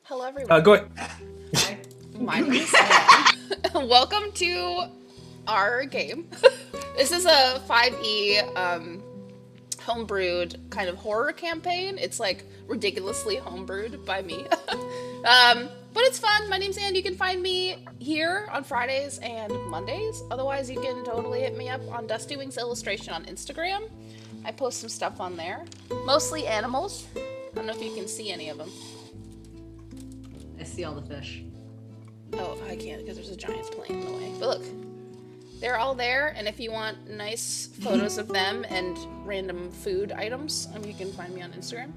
Hello, everyone. Go ahead. Hi. My name is Anne. Welcome to our game. This is a 5e homebrewed kind of horror campaign. It's like ridiculously homebrewed by me. But it's fun. My name's Anne. You can find me here on Fridays and Mondays. Otherwise, you can totally hit me up on Dusty Wings Illustration on Instagram. I post some stuff on there. Mostly animals. I don't know if you can see any of them. I see all the fish. Oh, I can't because there's a giant plane in the way. But look, they're all there, and if you want nice photos of them and random food items, you can find me on Instagram.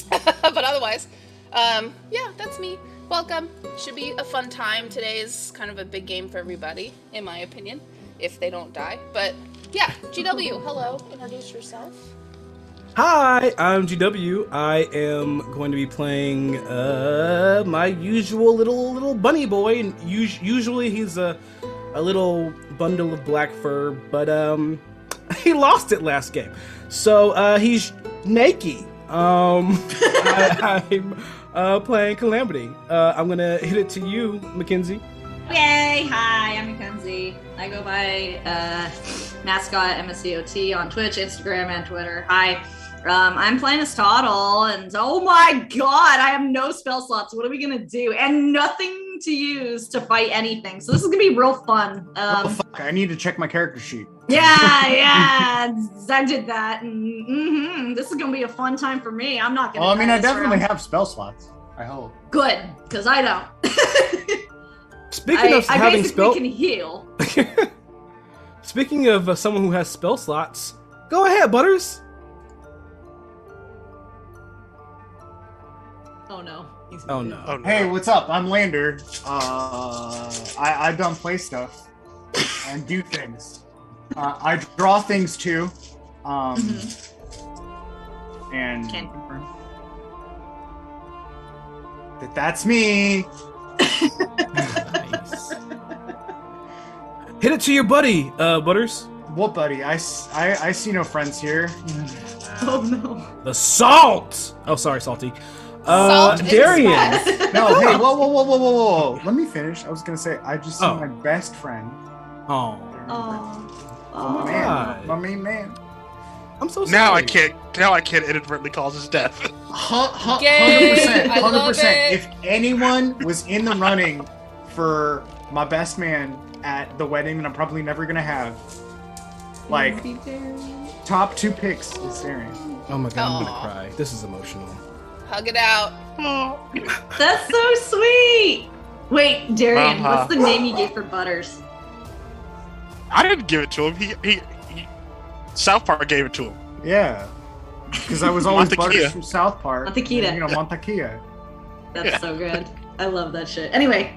But otherwise, yeah, that's me. Welcome. Should be a fun time. Today's kind of a big game for everybody, in my opinion, if they don't die. But yeah, GW, hello. Introduce yourself. Hi, I'm GW. I am going to be playing my usual little bunny boy, and usually he's a little bundle of black fur, but he lost it last game, so he's naked. I'm playing Calamity. I'm gonna hit it to you, Mackenzie. Yay! Hi, I'm Mackenzie. I go by mascot MSCOT on Twitch, Instagram, and Twitter. Hi. I'm playing as Toddle, and oh my god, I have no spell slots. What are we gonna do? And nothing to use to fight anything. So this is gonna be real fun. Fuck, I need to check my character sheet. Yeah, I did that. And, this is gonna be a fun time for me. I'm not gonna. Well, I mean, I definitely round. have spell slots. I hope. Good, because I don't. Speaking of having spell, I can heal. Speaking of someone who has spell slots, go ahead, Butters. Oh no. Oh no. Oh, no. Hey, what's up? I'm Lander. I don't play stuff and do things. I draw things too. And Can't confirm. that's me. Nice. Hit it to your buddy, Butters. What, buddy? I see no friends here. Oh no. The salt. Oh, sorry, Salty. Salt is Darian. best. No, hey, whoa. Let me finish. I was gonna say I just see my best friend. Oh. Oh. Man, my main man. I'm so sorry. Now I can't inadvertently cause his death. 100%. Yay, I love 100%. it. If anyone was in the running for my best man at the wedding that I'm probably never gonna have, like top 2 picks is Darian. Oh my god, I'm Aw. gonna cry. This is emotional. Hug it out. That's so sweet. Wait, Darian, Uh-huh. what's the name you gave for Butters? I didn't give it to him. He South Park gave it to him. Yeah, because I was always Montakia. Butters from South Park. Montakia. You know, Montakia. That's Yeah. so good. I love that shit. Anyway,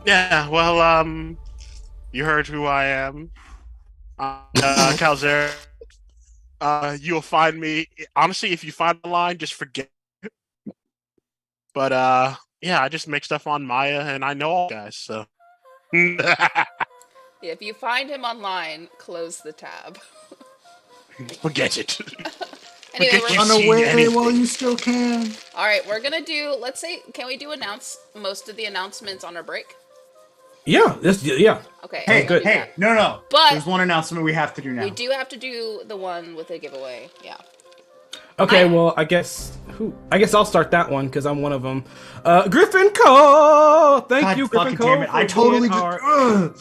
Yeah, well, you heard who I am. Calzer. You'll find me. Honestly, if you find a line, just forget. But yeah, I just make stuff on Maya, and I know all guys. So. If you find him online, close the tab. Forget it. Anyway, Forget we're, you. On the See way, anything. well, you still can. all right, we're gonna do. Let's say, can we do most of the announcements on our break? Yeah. Yeah. Okay. Hey, we'll do hey, that. no. But- There's one announcement we have to do now. We do have to do the one with the giveaway. Yeah. Okay. Well, I guess I'll start that one because I'm one of them. Griffin Co. Thank God you, Griffin fucking Co. damn it! I for totally being just. our Ugh.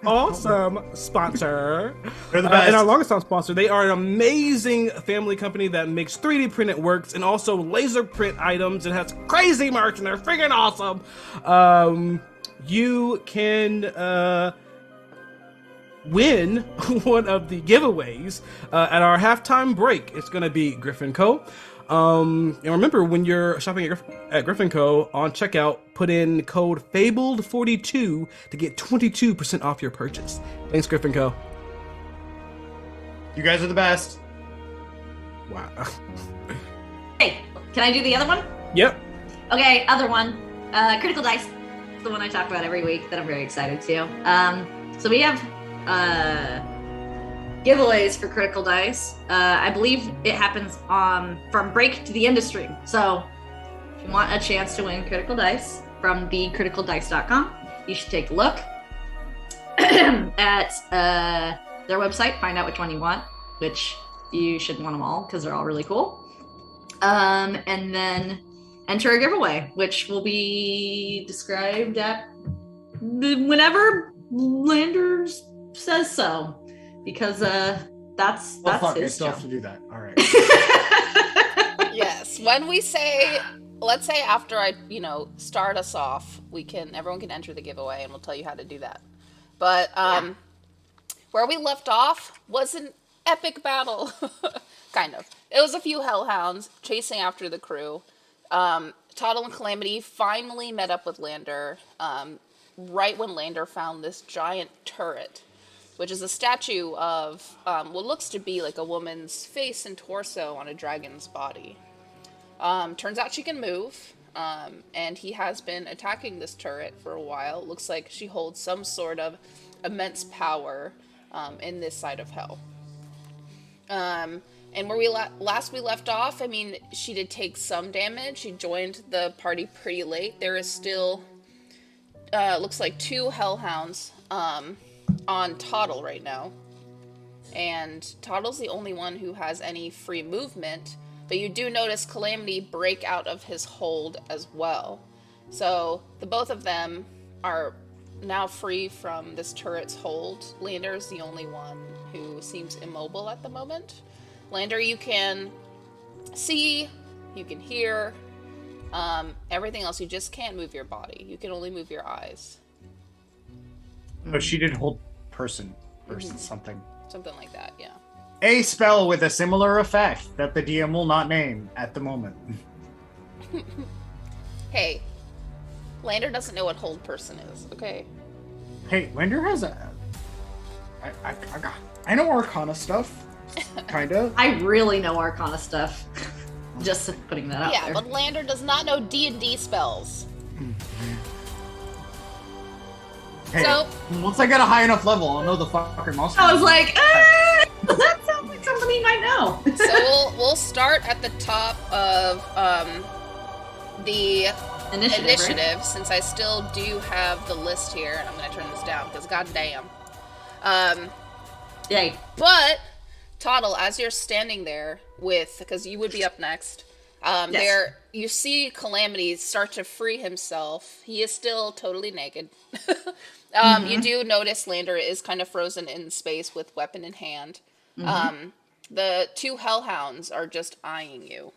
awesome sponsor. They're the best. And our longest time sponsor. They are an amazing family company that makes 3D printed works and also laser print items and has crazy merch and they're freaking awesome. You can win one of the giveaways at our halftime break. It's gonna be Griffin Co. And remember, when you're shopping at Griffin Co. on checkout, put in code FABLED42 to get 22% off your purchase. Thanks, Griffin Co. You guys are the best. Wow. hey, can I do the other one? Yep. Okay, other one. Critical Dice. It's the one I talk about every week that I'm very excited to. So we have giveaways for Critical Dice. I believe it happens from break to the end of stream. So If you want a chance to win Critical Dice from thecriticaldice.com, you should take a look at their website, find out which one you want, which you should want them all because they're all really cool. And then enter a giveaway, which will be described at whenever Landers says so, because that's fuck, his I still job. have to do that. All right. Yes, when we say, let's say after I, start us off, everyone can enter the giveaway, and we'll tell you how to do that. But where we left off was an epic battle, kind of. It was a few hellhounds chasing after the crew. Toddle and Calamity finally met up with Lander, right when Lander found this giant turret, which is a statue of what looks to be like a woman's face and torso on a dragon's body. Turns out she can move, and he has been attacking this turret for a while. Looks like she holds some sort of immense power in this side of hell. And where we last we left off, I mean, she did take some damage. She joined the party pretty late. There is still, looks like 2 hellhounds on Toddle right now. And Toddle's the only one who has any free movement. But you do notice Calamity break out of his hold as well. So the both of them are now free from this turret's hold. Lander's the only one who seems immobile at the moment. Lander, you can see, you can hear, everything else. You just can't move your body. You can only move your eyes. But she did hold person something. Something like that, yeah. A spell with a similar effect that the DM will not name at the moment. Hey, Lander doesn't know what hold person is, okay? Hey, Lander has a... I know Arcana stuff. Kinda. I really know Arcana stuff. Just putting that out Yeah, there. but Lander does not know D&D spells. Hey, So- once I get a high enough level, I'll know the fucking monster. I was like, that sounds like something he might know. So we'll start at the top of the initiative, Right? since I still do have the list here, and I'm going to turn this down because goddamn. Yay. But Toddle, as you're standing there because you would be up next, there you see Calamity start to free himself. He is still totally naked. You do notice Lander is kind of frozen in space with weapon in hand. The 2 hellhounds are just eyeing you.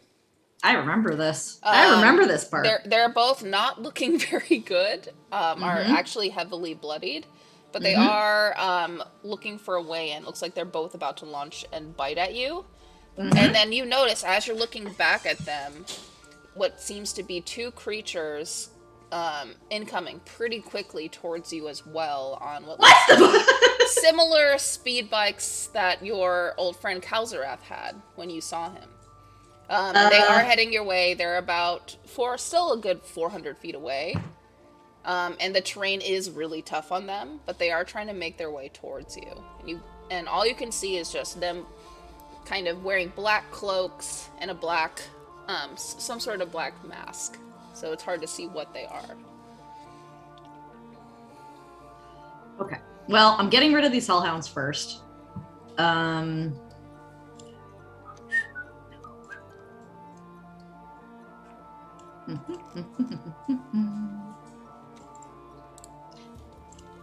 I remember this. I remember this part. They're both not looking very good. Are actually heavily bloodied, but they are looking for a way in. Looks like they're both about to launch and bite at you. And then you notice as you're looking back at them, what seems to be 2 creatures incoming pretty quickly towards you as well on what looks to be similar speed bikes that your old friend Kalzarath had when you saw him. They are heading your way. They're still a good 400 feet away. And the terrain is really tough on them, but they are trying to make their way towards you. And all you can see is just them kind of wearing black cloaks and a black, some sort of black mask. So it's hard to see what they are. Okay. Well, I'm getting rid of these hellhounds first.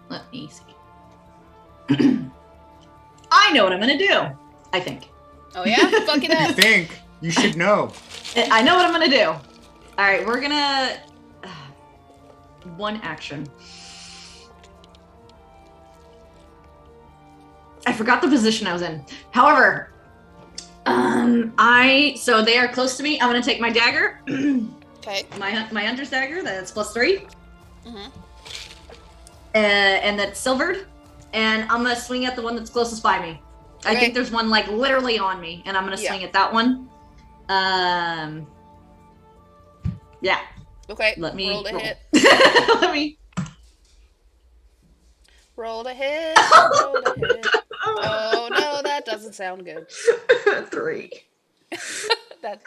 Let me see. I know what I'm gonna do. I think. Oh yeah? Fuck it You up. think you should know. I know what I'm gonna do. All right, we're gonna one action. I forgot the position I was in. However, so they are close to me. I'm gonna take my dagger, Okay. my hunter's dagger. That's +3, Mhm. and that's silvered. And I'm gonna swing at the one that's closest by me. I Okay. think there's one like literally on me, and I'm gonna Yeah. swing at that one. Yeah. Okay. Let me roll to roll. hit. Let me. Roll to hit. Roll to hit. Oh no, that doesn't sound good. 3. That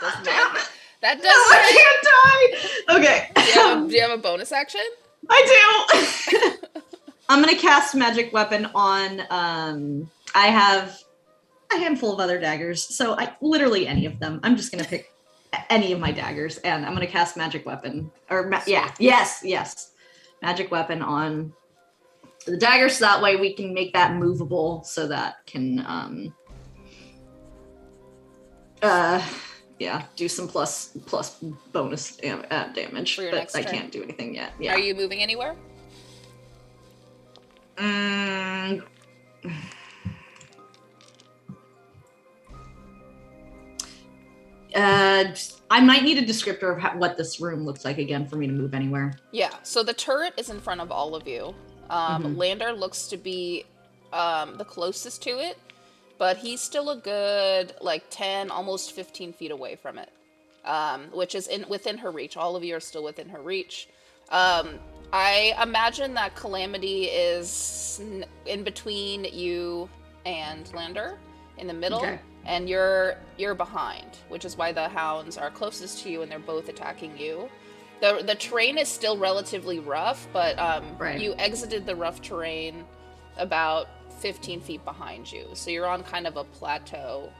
That does No, I hit. can't die. Okay. Do you have a bonus action? I do. I'm gonna cast magic weapon on. I have a handful of other daggers, so literally any of them. I'm just gonna pick any of my daggers, and I'm gonna cast magic weapon. Yes, magic weapon on the dagger, so that way we can make that movable, so that can do some plus bonus damage, For your but next I turn. can't do anything yet. Yeah. Are you moving anywhere? I might need a descriptor of what this room looks like again for me to move anywhere. Yeah, so the turret is in front of all of you. Lander looks to be the closest to it, but he's still a good, 10, almost 15 feet away from it, which is within her reach. All of you are still within her reach. I imagine that Calamity is in between you and Lander, in the middle. Okay. And you're behind, which is why the hounds are closest to you and they're both attacking you. The terrain is still relatively rough, but Right. you exited the rough terrain about 15 feet behind you. So you're on kind of a plateau,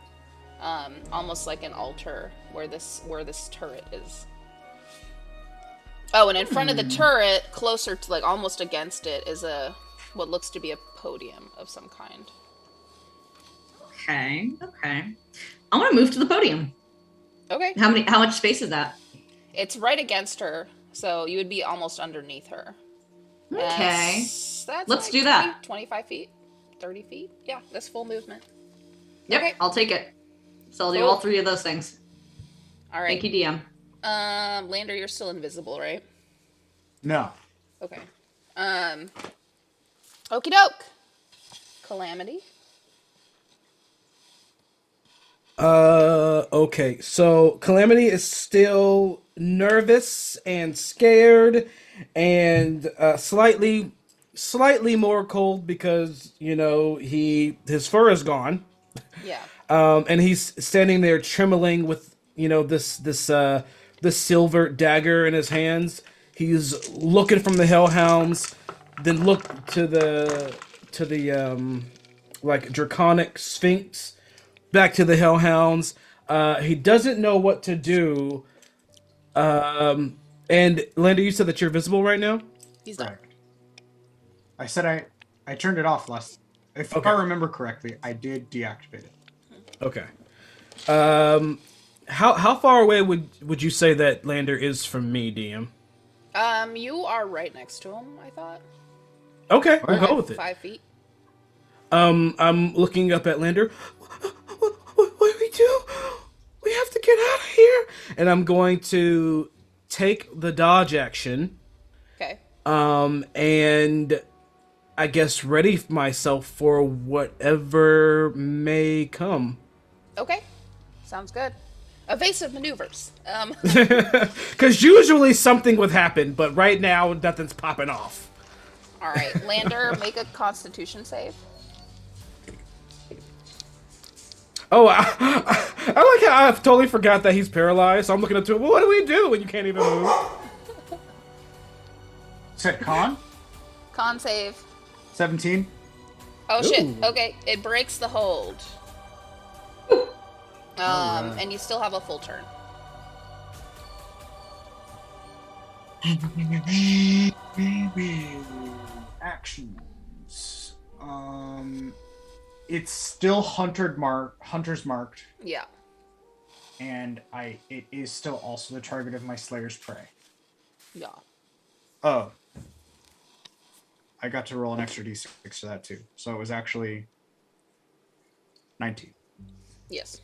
almost like an altar where this turret is. Oh, and in front of the turret, closer to almost against it, is what looks to be a podium of some kind. Okay. I want to move to the podium. Okay. How much space is that? It's right against her, so you would be almost underneath her. Okay. That's Let's do that. 25 feet, 30 feet. Yeah, that's full movement. Yep, Okay. I'll take it. So I'll do Cool. all three of those things. All right. Thank you, DM. Lander, you're still invisible, right? No. Okay. Okie doke. Calamity. Okay, so Calamity is still nervous and scared and slightly more cold because, his fur is gone. Yeah. And he's standing there trembling with, this silver dagger in his hands. He's looking from the hellhounds, then look to the draconic sphinx, back to the hellhounds. He doesn't know what to do. And Lander, you said that you're visible right now? He's done. Correct. I said I turned it off last. If Okay. I remember correctly, I did deactivate it. Okay. How far away would you say that Lander is from me, DM? You are right next to him, I thought. Okay, we'll go with it. 5 feet. I'm looking up at Lander. What do we do? We have to get out of here. And I'm going to take the dodge action. Okay. And I guess ready myself for whatever may come. Okay. Sounds good. Evasive maneuvers. Because usually something would happen, but right now nothing's popping off. All right, Lander, make a Constitution save. Oh, I like how I've totally forgot that he's paralyzed. So I'm looking up to him. Well, what do we do when you can't even move? Said con? Con save. 17. Oh shit. Ooh. Okay, it breaks the hold. And you still have a full turn. Actions. It's still hunter's marked, Yeah. and it is still also the target of my Slayer's Prey. Yeah. Oh. I got to roll an extra d6 for that too. So it was actually 19. Yes.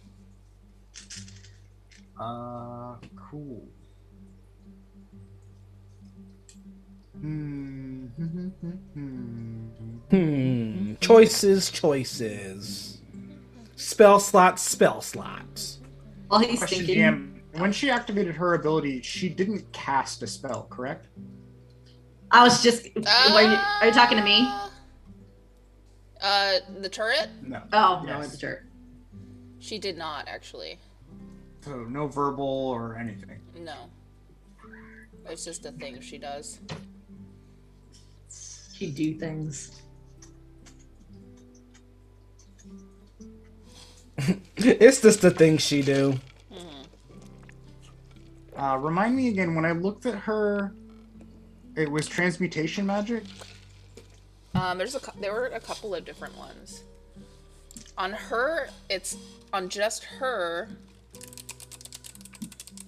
Cool. Choices. Spell slots. While he's Question, thinking. GM. When she activated her ability, she didn't cast a spell, correct? I was just. Are you talking to me? The turret? No. Oh, no, Yes. it's a jerk. She did not, actually. So no verbal or anything. No. It's just a thing she does. She do things. It's just the things she do. Remind me again, when I looked at her, it was transmutation magic? There were a couple of different ones. On her, it's on just her.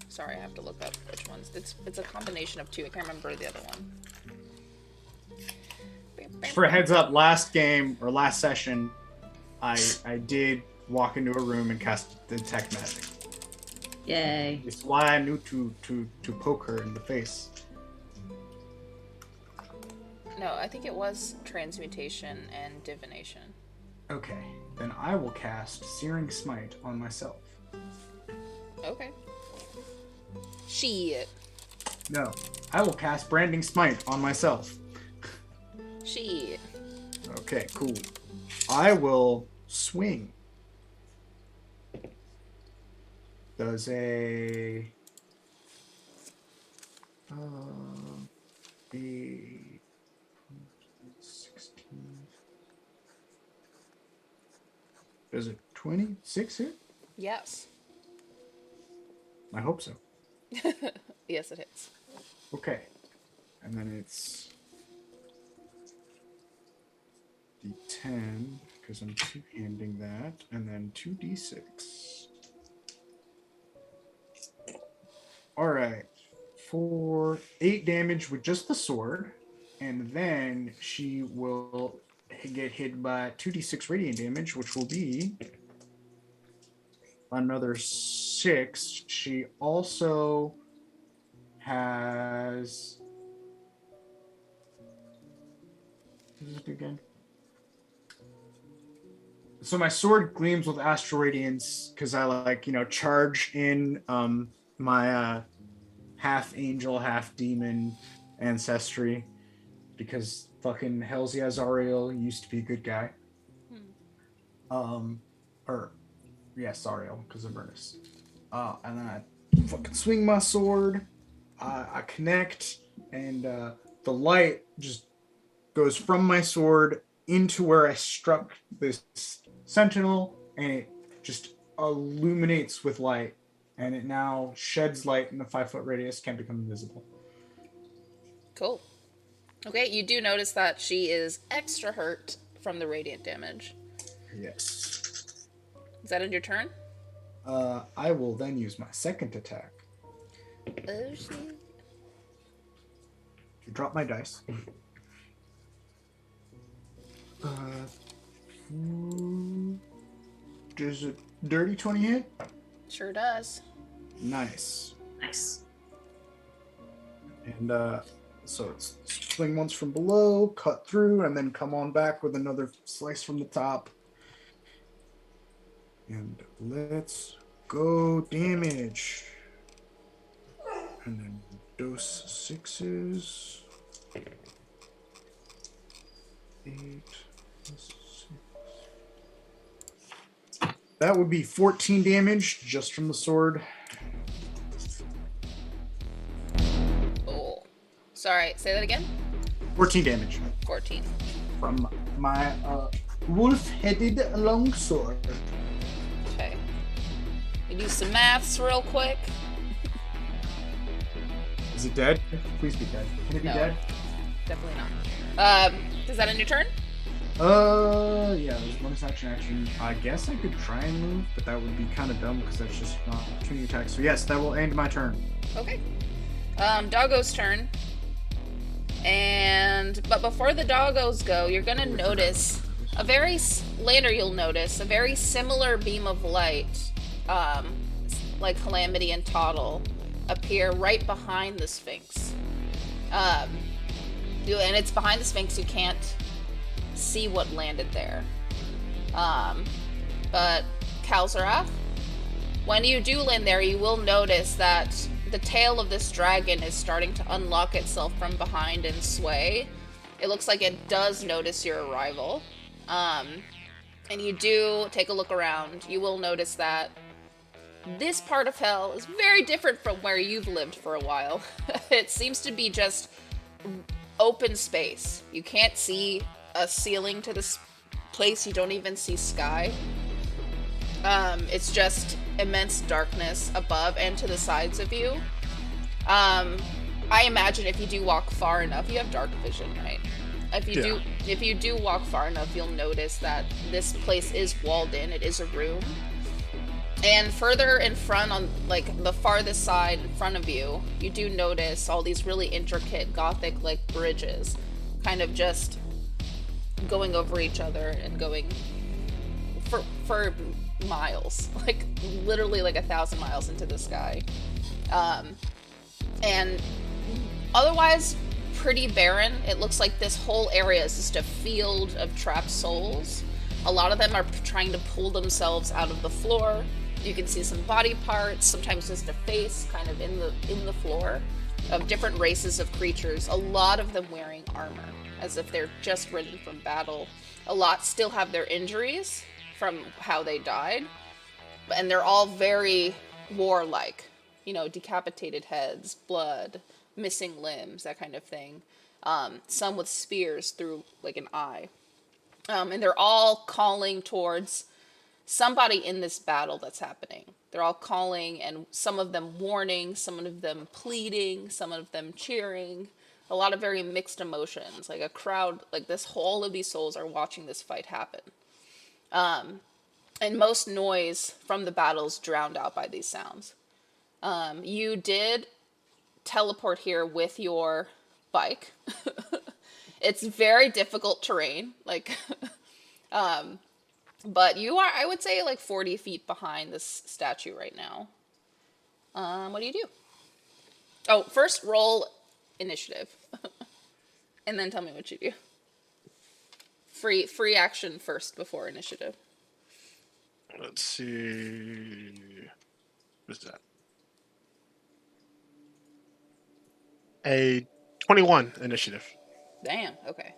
Sorry, I have to look up which ones. It's a combination of two. I can't remember the other one. For a heads up, last game or last session, I did walk into a room and cast detect magic. Yay. It's why I knew to poke her in the face. No, I think it was transmutation and divination. Okay, then I will cast Searing Smite on myself. Okay. Shit. No, I will cast Branding Smite on myself. Shit. Okay, cool. I will swing. Does a 16. Does it 26 hit? Yes. I hope so. Yes, it hits. Okay. And then it's D10, because I'm two-handing that, and then 2d6. Alright. For 8 damage with just the sword, and then she will get hit by 2d6 radiant damage, which will be another 6. She also has... What is it again? So my sword gleams with astral radiance because I charge in my half angel, half demon ancestry because fucking Hell's Azariel used to be a good guy. Zariel because of Ernest. And then I fucking swing my sword. I connect, and the light just goes from my sword into where I struck this sentinel, and it just illuminates with light, and it now sheds light in a 5-foot radius, can't become invisible. Cool. Okay, you do notice that she is extra hurt from the radiant damage. Yes. Is that in your turn? I will then use my second attack. Oh, shit. To drop my dice. Does a dirty 20 hit? Sure does. Nice. Nice. And so it's swing once from below, cut through, and then come on back with another slice from the top. And let's go damage. And then dose 6s. 8 plus 6. That would be 14 damage just from the sword. Oh. Sorry, say that again? 14 damage 14. from my wolf-headed longsword. Okay. We do some maths real quick. Is it dead? Please be dead. Can it be No. dead? Definitely not. Is that in your turn? Yeah, there's bonus action. I guess I could try and move, but that would be kind of dumb because that's just not opportunity attack. So yes, that will end my turn. Okay. Doggo's turn. But before the doggos go, you're gonna notice you'll notice a very similar beam of light, like Calamity and Toddle, appear right behind the Sphinx. And it's behind the Sphinx, you can't see what landed there. But Kalzarath, when you do land there, you will notice that the tail of this dragon is starting to unlock itself from behind and sway. It looks like it does notice your arrival. And you do take a look around. You will notice that this part of hell is very different from where you've lived for a while. It seems to be just open space. You can't see a ceiling to this place. You don't even see sky. It's just immense darkness above and to the sides of you. I imagine if you do walk far enough, you have dark vision, right? If you do walk far enough, you'll notice that this place is walled in. It is a room. And further in front, on like the farthest side in front of you, you do notice all these really intricate Gothic like bridges, kind of just going over each other and going for miles, like literally like 1,000 miles into the sky. And otherwise pretty barren. It looks like this whole area is just a field of trapped souls. A lot of them are trying to pull themselves out of the floor. You can see some body parts, sometimes just a face kind of in the floor of different races of creatures. A lot of them wearing armor, as if they're just ridden from battle. A lot still have their injuries from how they died, and they're all very warlike. You know, decapitated heads, blood, missing limbs, that kind of thing. Some with spears through like an eye. And they're all calling towards somebody in this battle that's happening. They're all calling, and some of them warning, some of them pleading, some of them cheering. A lot of very mixed emotions. Like a crowd, like this whole of these souls are watching this fight happen. And most noise from the battles drowned out by these sounds. You did teleport here with your bike. It's very difficult terrain, like, but you are, I would say, like 40 feet behind this statue right now. What do you do? Oh, first roll initiative, and then tell me what you do. Free action first before initiative. Let's see. What's that? A 21 initiative. Damn, okay.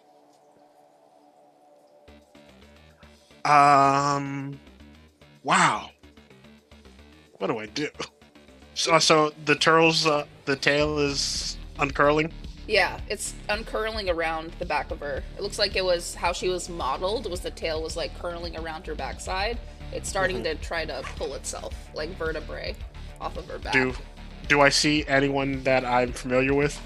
Wow. What do I do? So the tail is uncurling? Yeah, it's uncurling around the back of her. It looks like it was how she was modeled, was the tail was like curling around her backside. It's starting to try to pull itself, like vertebrae, off of her back. Do I see anyone that I'm familiar with?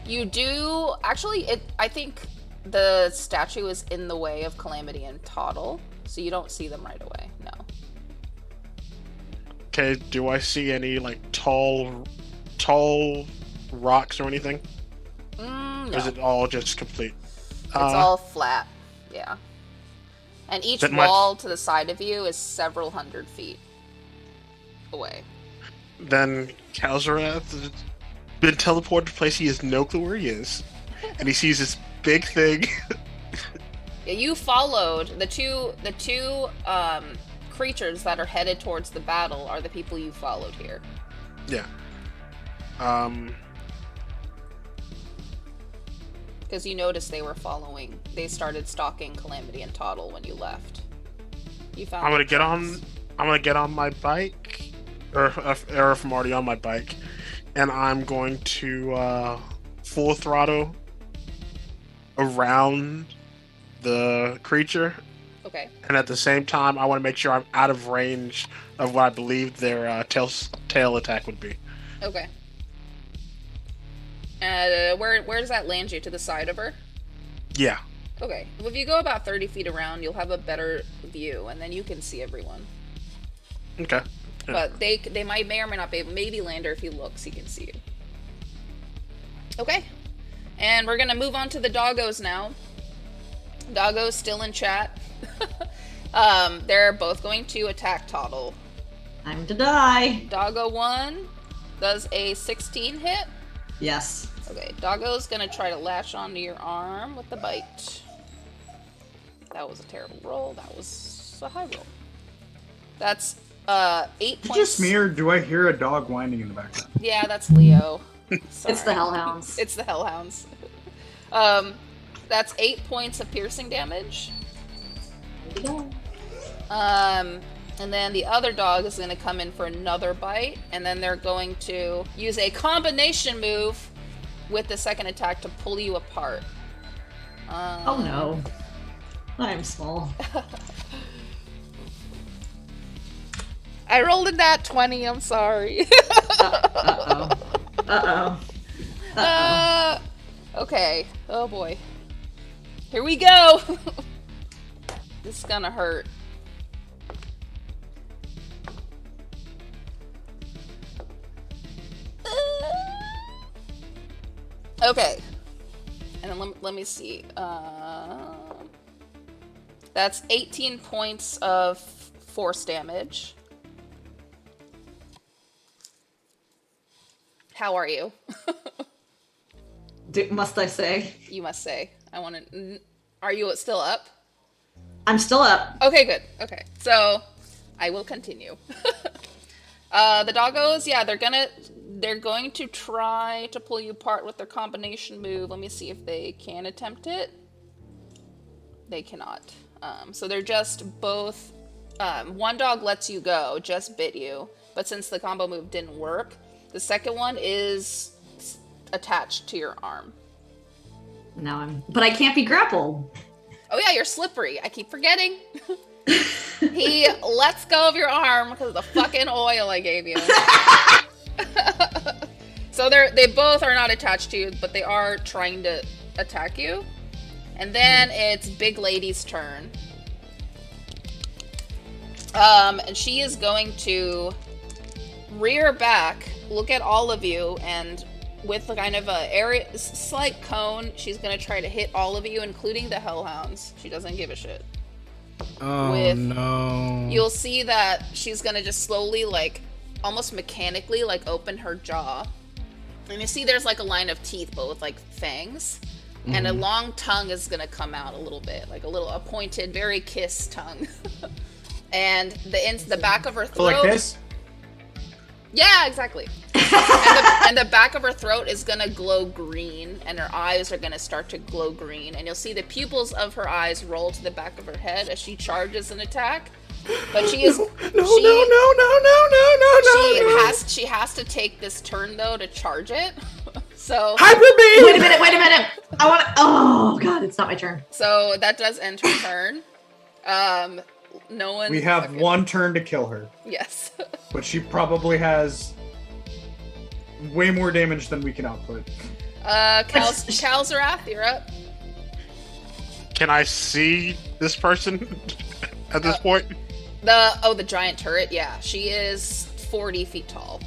You do actually. I think the statue is in the way of Calamity and Toddle, so you don't see them right away. No. Okay. Do I see any like tall rocks or anything? No. Or is it all just complete? It's all flat. Yeah. And each wall to the side of you is several hundred feet away. Then Kalzarath has been teleported to a place he has no clue where he is. And he sees this big thing. Yeah, you followed the two creatures that are headed towards the battle are the people you followed here. Yeah. Because you noticed they started stalking Calamity and Toddle when you left. You found I'm gonna get on my bike, or if I'm already on my bike, and I'm going to full throttle around the creature. Okay. And at the same time, I want to make sure I'm out of range of what I believe their tail attack would be. Okay. Where does that land you? To the side of her? Yeah. Okay. Well, if you go about 30 feet around, you'll have a better view, and then you can see everyone. Okay. Yeah. But they may or may not be able. Maybe Lander, if he looks, he can see you. Okay. And we're gonna move on to the doggos now. Doggo's still in chat. They're both going to attack Toddle. Time to die. Doggo 1 does a 16 hit. Yes. Okay, Doggo's gonna try to latch onto your arm with the bite. That was a terrible roll. That was a high roll. That's 8 Is it points. just me, or do I hear a dog whining in the background? Yeah, that's Leo. It's the Hellhounds. It's the Hellhounds. That's 8 points of piercing damage. There we go. And then the other dog is going to come in for another bite, and then they're going to use a combination move with the second attack to pull you apart. Oh no. I'm small. I rolled a nat 20, I'm sorry. Okay. Oh boy. Here we go. This is gonna hurt. Okay. And then let me see. That's 18 points of force damage. How are you? Must I say? You must say. I want to. Are you still up? I'm still up. Okay, good. Okay, so I will continue. The doggos, yeah, they're going to try to pull you apart with their combination move. Let me see if they can attempt it. They cannot. So they're just both. One dog lets you go, just bit you, but since the combo move didn't work, the second one is attached to your arm. But I can't be grappled. Oh yeah, you're slippery. I keep forgetting. He lets go of your arm because of the fucking oil I gave you. So they both are not attached to you, but they are trying to attack you. And then it's Big Lady's turn. And she is going to rear back, look at all of you, and with kind of a slight cone, she's going to try to hit all of you, including the Hellhounds. She doesn't give a shit. Oh, no. You'll see that she's going to just slowly, like, almost mechanically, like, open her jaw. And you see there's, like, a line of teeth, but with, like, fangs. Mm-hmm. And a long tongue is going to come out a little bit, like a pointed, very kiss tongue. And the back of her throat... Like this? Yeah, exactly. And the back of her throat is gonna glow green, and her eyes are gonna start to glow green, and you'll see the pupils of her eyes roll to the back of her head as she charges an attack. But she is No. She has to take this turn though to charge it. So Hyper beam! Wait a minute. I want to. Oh god, it's not my turn. So that does end her turn. No one. We have one turn to kill her. Yes. But she probably has way more damage than we can output. Kalzarath, you're up. Can I see this person at this point? The giant turret, yeah. She is 40 feet tall.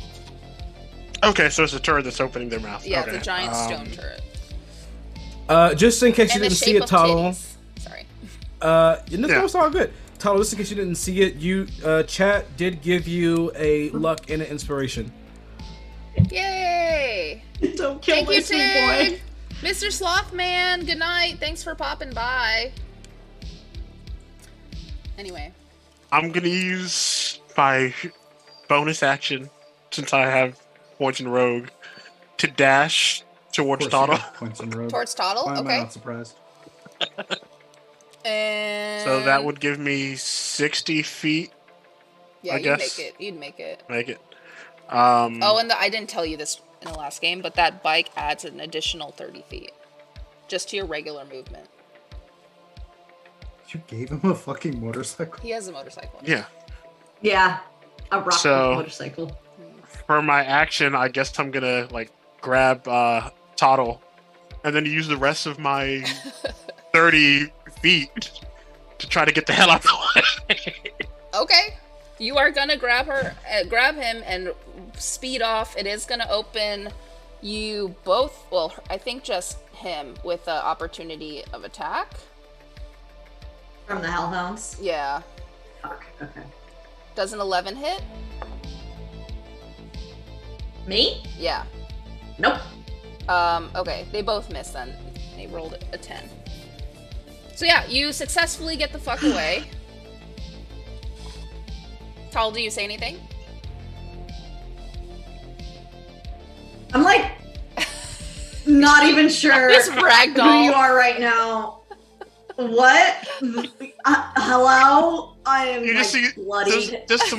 Okay, so it's a turret that's opening their mouth. Yeah, okay. it's a giant stone turret. Just in case you And the didn't see shape it, of Tuttle. titties. Sorry. It's all good. Tuttle, just in case you didn't see it, chat did give you a luck and an inspiration. Yay! Don't kill Thank my you, sweet Tig. boy. Mr. Slothman, good night. Thanks for popping by. Anyway. I'm gonna use my bonus action, since I have points in Rogue, to dash towards Tuttle. Points in row. Towards Toddle? Why am I Okay. not surprised? And... So that would give me 60 feet. Yeah, I you'd guess. make it. You'd make it. Make it. Oh, and I didn't tell you this in the last game, but that bike adds an additional 30 feet. Just to your regular movement. You gave him a fucking motorcycle? He has a motorcycle. Yeah. Yeah, a rock motorcycle. For my action, I guess I'm gonna grab Tuttle, and then use the rest of my 30 feet to try to get the hell out of the way. Okay. You are gonna grab him and speed off. It is gonna open you both, well, I think just him, with the opportunity of attack. From the Hellhounds? Yeah. Fuck, okay. Does an 11 hit? Me? Yeah. Nope. Okay, they both miss then. They rolled a 10. So yeah, you successfully get the fuck away. Tal, do you say anything? I'm not even sure This who ragdoll. you are right now. What? Hello? I am You just like, see bloodied. just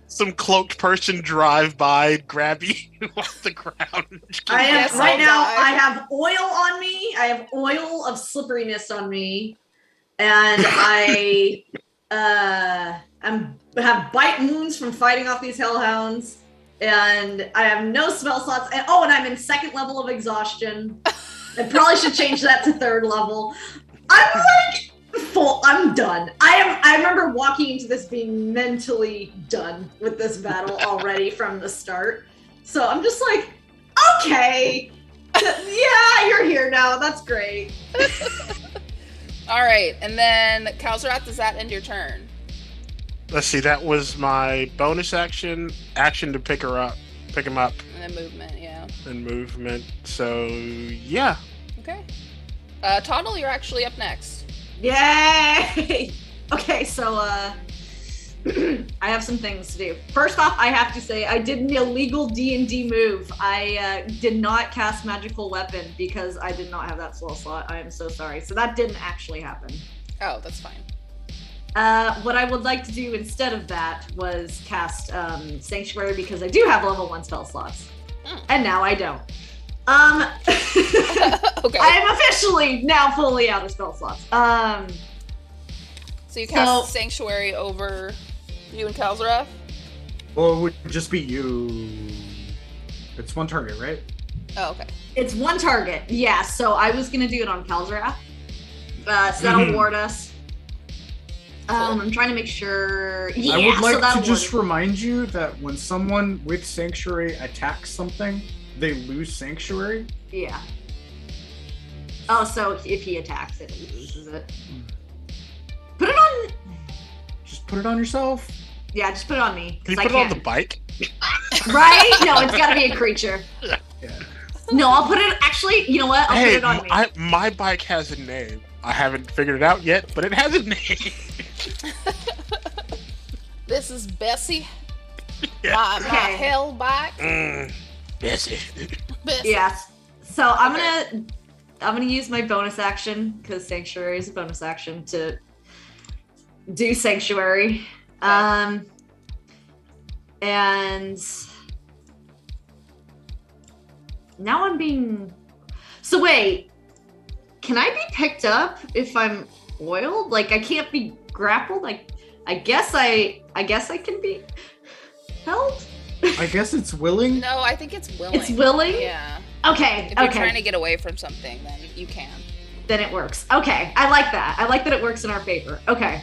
some cloaked person drive by, grab you off the ground. I am Yes, right I'll now. die. I have oil on me. I have oil of slipperiness on me, and I have bite wounds from fighting off these hellhounds, and I have no spell slots. And I'm in second level of exhaustion. I probably should change that to third level. I'm like full. I'm done. I remember walking into this being mentally done with this battle already from the start. So I'm just like, okay, yeah, you're here now. That's great. All right, and then Kalzarath, does that end your turn? Let's see, that was my bonus action to pick him up, And then movement, yeah. and movement. So yeah, Okay. Toddle, you're actually up next. Yay! Okay, so I have some things to do. First off, I have to say I did an illegal D&D move. I did not cast magical weapon because I did not have that spell slot. I am so sorry. So that didn't actually happen. Oh, that's fine. What I would like to do instead of that was cast Sanctuary because I do have level 1 spell slots. And now I don't. Okay. I am officially now fully out of spell slots. So you cast Sanctuary over you and Kalzarath? Well, it would just be you. It's one target, right? Oh, okay. It's one target, yeah. So I was gonna do it on Kalzarath. So that'll ward us. I'm trying to make sure. Yeah, I would like that'll to just ward remind you that when someone with Sanctuary attacks something, they lose Sanctuary. it. Yeah. Oh, so if he attacks it, he loses it. Put it on. Just put it on yourself. Yeah, just put it on me. can you 'cause put it I on the can. bike? Right? No, it's got to be a creature. Yeah. No, I'll put it. Actually, you know what? I'll put Hey, it on me. my bike has a name. I haven't figured it out yet, but it has a name. This is Bessie. Yeah. My Okay. hell bike. Bessie. Bessie. Yes. So I'm Okay. gonna use my bonus action because Sanctuary is a bonus action to do Sanctuary. Okay. And now I'm being. So wait, can I be picked up if I'm oiled? Like I can't be grappled. I guess I can be held. I guess it's willing. No, I think it's willing. It's willing. Yeah. Okay. If you're okay. trying to get away from something, then you can. Then it works. Okay, I like that. I like that it works in our favor. Okay.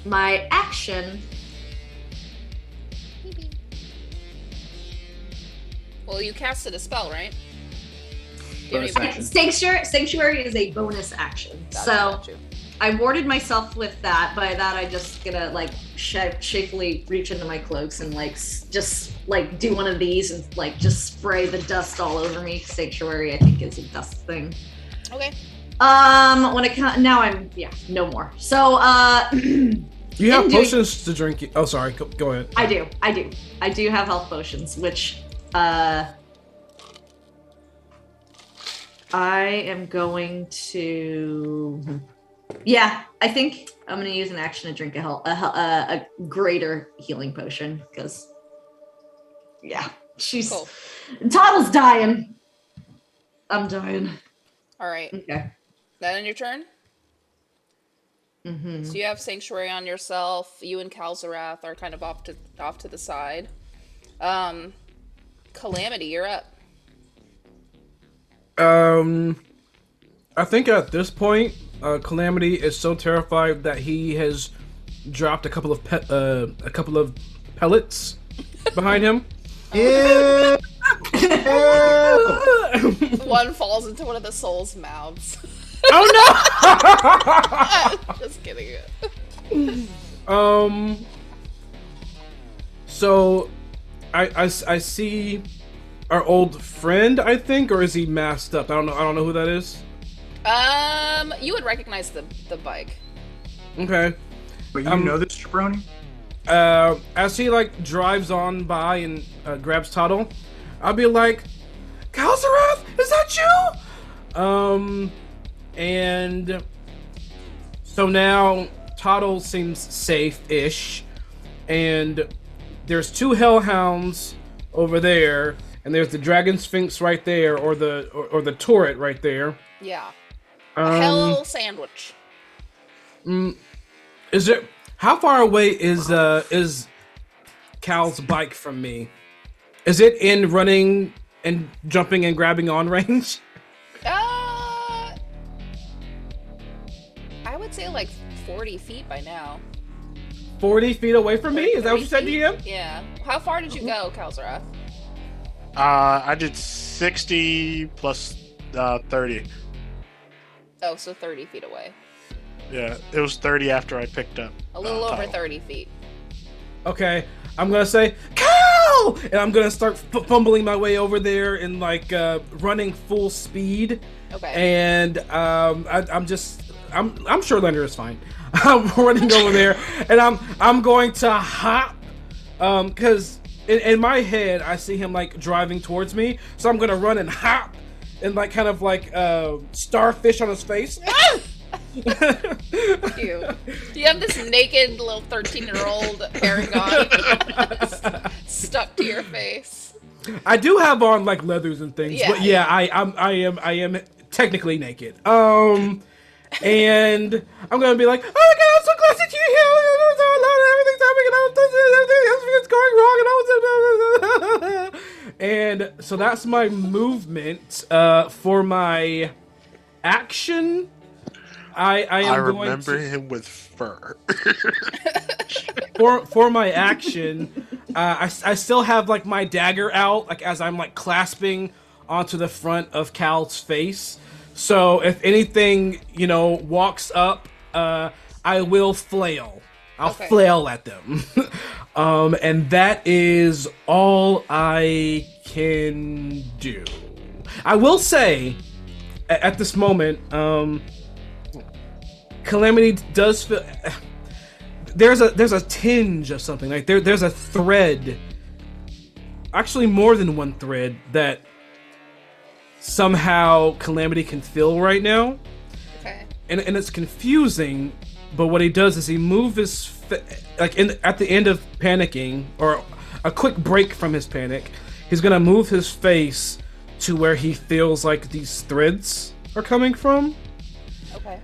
My action. Well, you casted a spell, right? Bonus action. Sanctuary is a bonus action. Gotcha, So gotcha. I warded myself with that. By that, I just gonna like shakily reach into my cloaks and like just like do one of these and like just spray the dust all over me. Sanctuary, I think, is a dust thing. Okay. When it now I'm no more. So You have in doing- potions to drink. Oh, sorry. Go ahead. I do have health potions, which I am going to. Yeah, I think I'm going to use an action to drink a greater healing potion because. Yeah, she's. Cool. Toddle's dying. I'm dying. All right. Okay. That in your turn? Mm-hmm. So you have Sanctuary on yourself. You and Kalzarath are kind of off to the side. Calamity, you're up. I think at this point, Calamity is so terrified that he has dropped a couple of pellets behind him. Yeah. One falls into one of the soul's mouths. Oh no! Just kidding. So I see our old friend, I think, or is he masked up? I don't know who that is. You would recognize the bike. Okay. But you know this jabroni? As he like drives on by and grabs Toddle, I'll be like, Kalzarath, is that you? And So now Toddle seems safe-ish, and there's 2 hellhounds over there, and there's the dragon sphinx right there, or the turret right there. Yeah. A hell sandwich. Is it? How far away is Cal's bike from me? Is it in running and jumping and grabbing on range? I would say like 40 feet by now. 40 feet away from me? Is that what you said, 40 DM? Yeah. How far did you go, Kalzarath? I did 60 plus 30. Oh, so 30 feet away. Yeah, it was 30 after I picked up. A little over Toddle. 30 feet. Okay, I'm gonna say, Cal! And I'm gonna start fumbling my way over there and like running full speed. Okay. And I'm sure Leonard is fine. I'm running over there, and I'm going to hop, because in my head I see him like driving towards me, so I'm gonna run and hop, and like kind of like starfish on his face. Cute. You have this naked little 13-year-old paragon stuck to your face. I do have on like leathers and things, Yeah, but yeah, I am technically naked. And I'm gonna be like, oh my god, I'm so glad that you're here. Everything's happening, and everything's going wrong, and so that's my movement. For my action, I remember him with fur. For my action, I still have like my dagger out, like as I'm like clasping onto the front of Cal's face. So if anything, walks up, I will flail. I'll flail at them. And that is all I can do. I will say, at this moment, Calamity does feel there's a tinge of something, like there's a thread, actually more than one thread, that somehow Calamity can feel right now. Okay. And it's confusing, but what he does is he moves his at the end of panicking, or a quick break from his panic, he's gonna move his face to where he feels like these threads are coming from. Okay.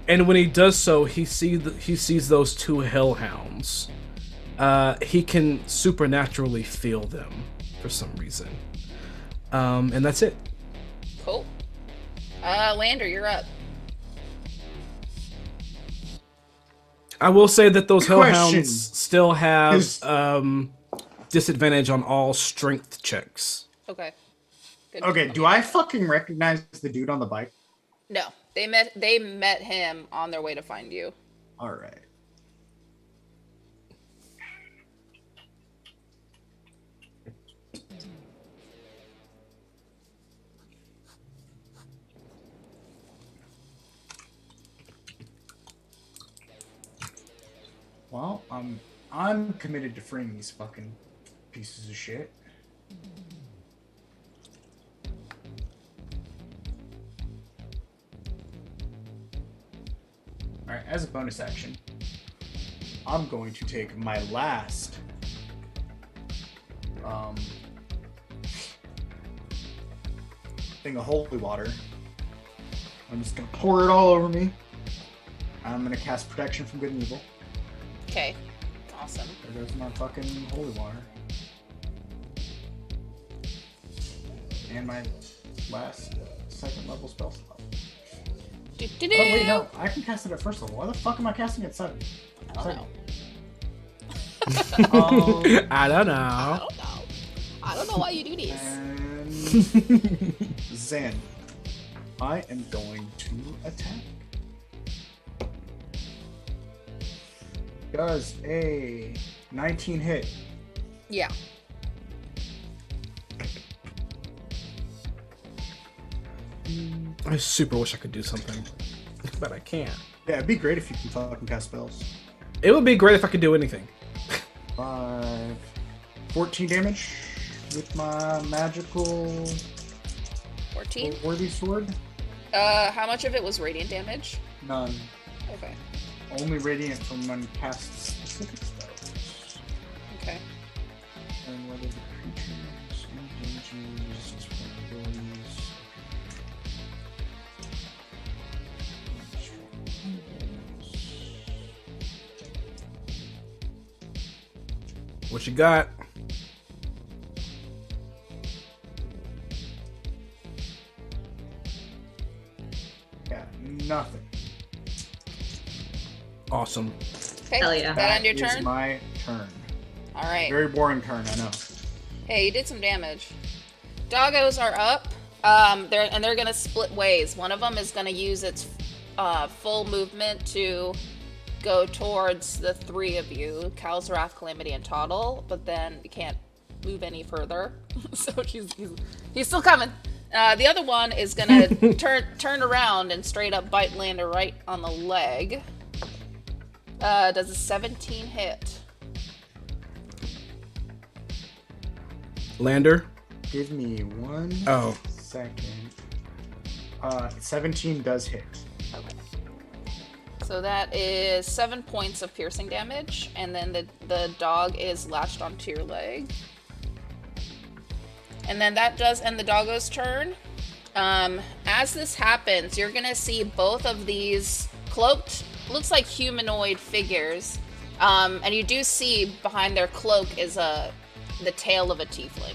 And when he does so, he sees those 2 hellhounds. He can supernaturally feel them for some reason. And that's it. Cool. Lander, you're up. I will say that those Question. hellhounds still have disadvantage on all strength checks. Okay. Good. Okay, do I fucking recognize the dude on the bike? No, they met him on their way to find you. All right. Well, I'm committed to freeing these fucking pieces of shit. Alright, as a bonus action, I'm going to take my last thing of holy water. I'm just gonna pour it all over me. I'm gonna cast protection from good and evil. Okay. Awesome. There goes my fucking holy water. And my last second level spell slot. Oh wait, no, I can cast it at first level. Why the fuck am I casting it at 7? I don't know. I don't know. I don't know. I don't know why you do this. And Zen, I am going to attack. Does a 19 hit? Yeah. I super wish I could do something, but I can't. Yeah, it'd be great if you can fucking cast spells. It would be great if I could do anything. 14 damage with my magical 14. worthy sword. How much of it was radiant damage? None. Okay. Only radiant from when cast specific spells. Okay. And whether the creature engages its abilities. What you got? Yeah, nothing. Awesome. Okay. Hell yeah. That on your is turn? my turn. All right. Very boring turn, I know. Hey, you did some damage. Doggos are up. They're gonna split ways. One of them is gonna use its full movement to go towards the three of you, Cal's Wrath, Calamity, and Toddle. But then you can't move any further, so he's still coming. The other one is gonna turn around and straight up bite Lander right on the leg. Does a 17 hit? Lander? Give me 1 Oh. second. 17 does hit. Okay. So that is 7 points of piercing damage, and then the dog is latched onto your leg. And then that does end the doggo's turn. As this happens, you're gonna see both of these cloaked, looks like humanoid figures, and you do see behind their cloak is the tail of a tiefling,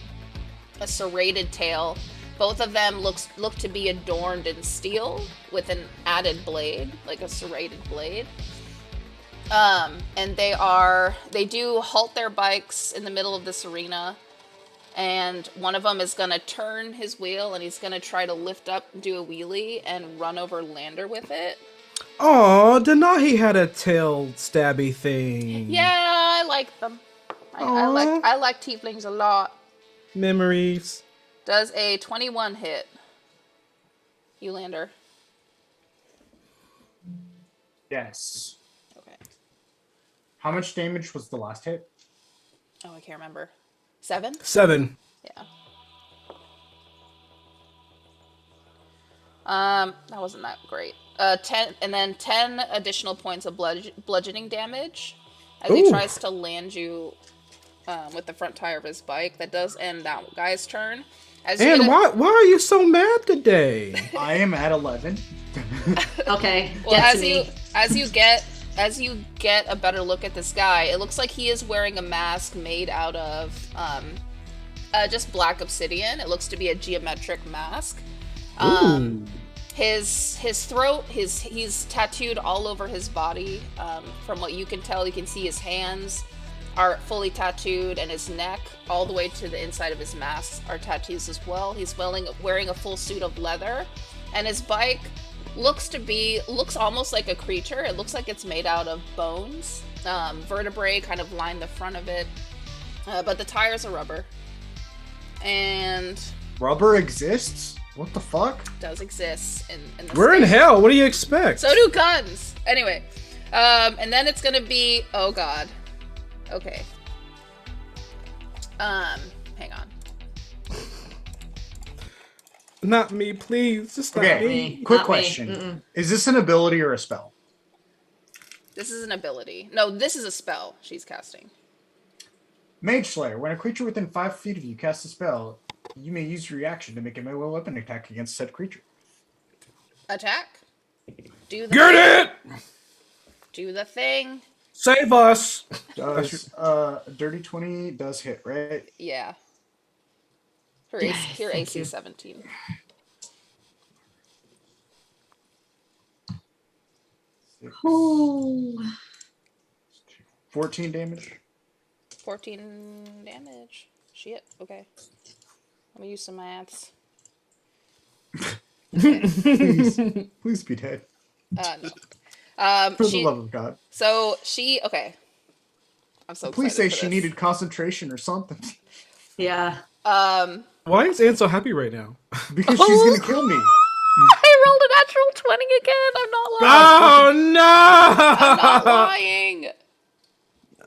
a serrated tail. Both of them look to be adorned in steel with an added blade, like a serrated blade. And they do halt their bikes in the middle of this arena. And one of them is going to turn his wheel and he's going to try to lift up, do a wheelie, and run over Lander with it. Oh, Denahi had a tail stabby thing. Yeah, I like them. I like tieflings a lot. Memories. Does a 21 hit? You, Lander. Yes. Okay. How much damage was the last hit? Oh, I can't remember. 7? 7. Yeah. That wasn't that great. 10, and then 10 additional points of bludgeoning damage as he Ooh. tries to land you with the front tire of his bike. That does end that guy's turn. And why are you so mad today? I am at 11. Okay. Well, get to me. as you get a better look at this guy, it looks like he is wearing a mask made out of just black obsidian. It looks to be a geometric mask. Ooh. His throat, he's tattooed all over his body. From what you can tell, you can see his hands are fully tattooed, and his neck, all the way to the inside of his mask, are tattoos as well. He's wearing a full suit of leather, and his bike looks almost like a creature. It looks like it's made out of bones. Vertebrae kind of line the front of it, but the tires are rubber. And Rubber exists? What the fuck? does exist in the We're in States. hell. What do you expect? So do guns. Anyway, and then it's gonna be, oh god. Okay. Hang on. Not me, please. Just not Okay, me. quick Not me. question. Mm-mm. Is this an ability or a spell? This is an ability. No, this is a spell she's casting. Mage Slayer. When a creature within 5 feet of you casts a spell, you may use your reaction to make a melee weapon attack against said creature. Attack. Do the Get thing. it! Do the thing. Save us! Does dirty 20 does hit, right? Yeah. Her AC 17. Ooh. 14 damage. 14 damage. Shit. Okay. Let me use some maths. Please be dead. No. For the love of God. So she. Okay. I'm so Please say excited for she this. needed concentration or something. Yeah. Why is Anne so happy right now? Because she's gonna kill me. I rolled a natural 20 again. I'm not lying. Oh no! I'm not lying.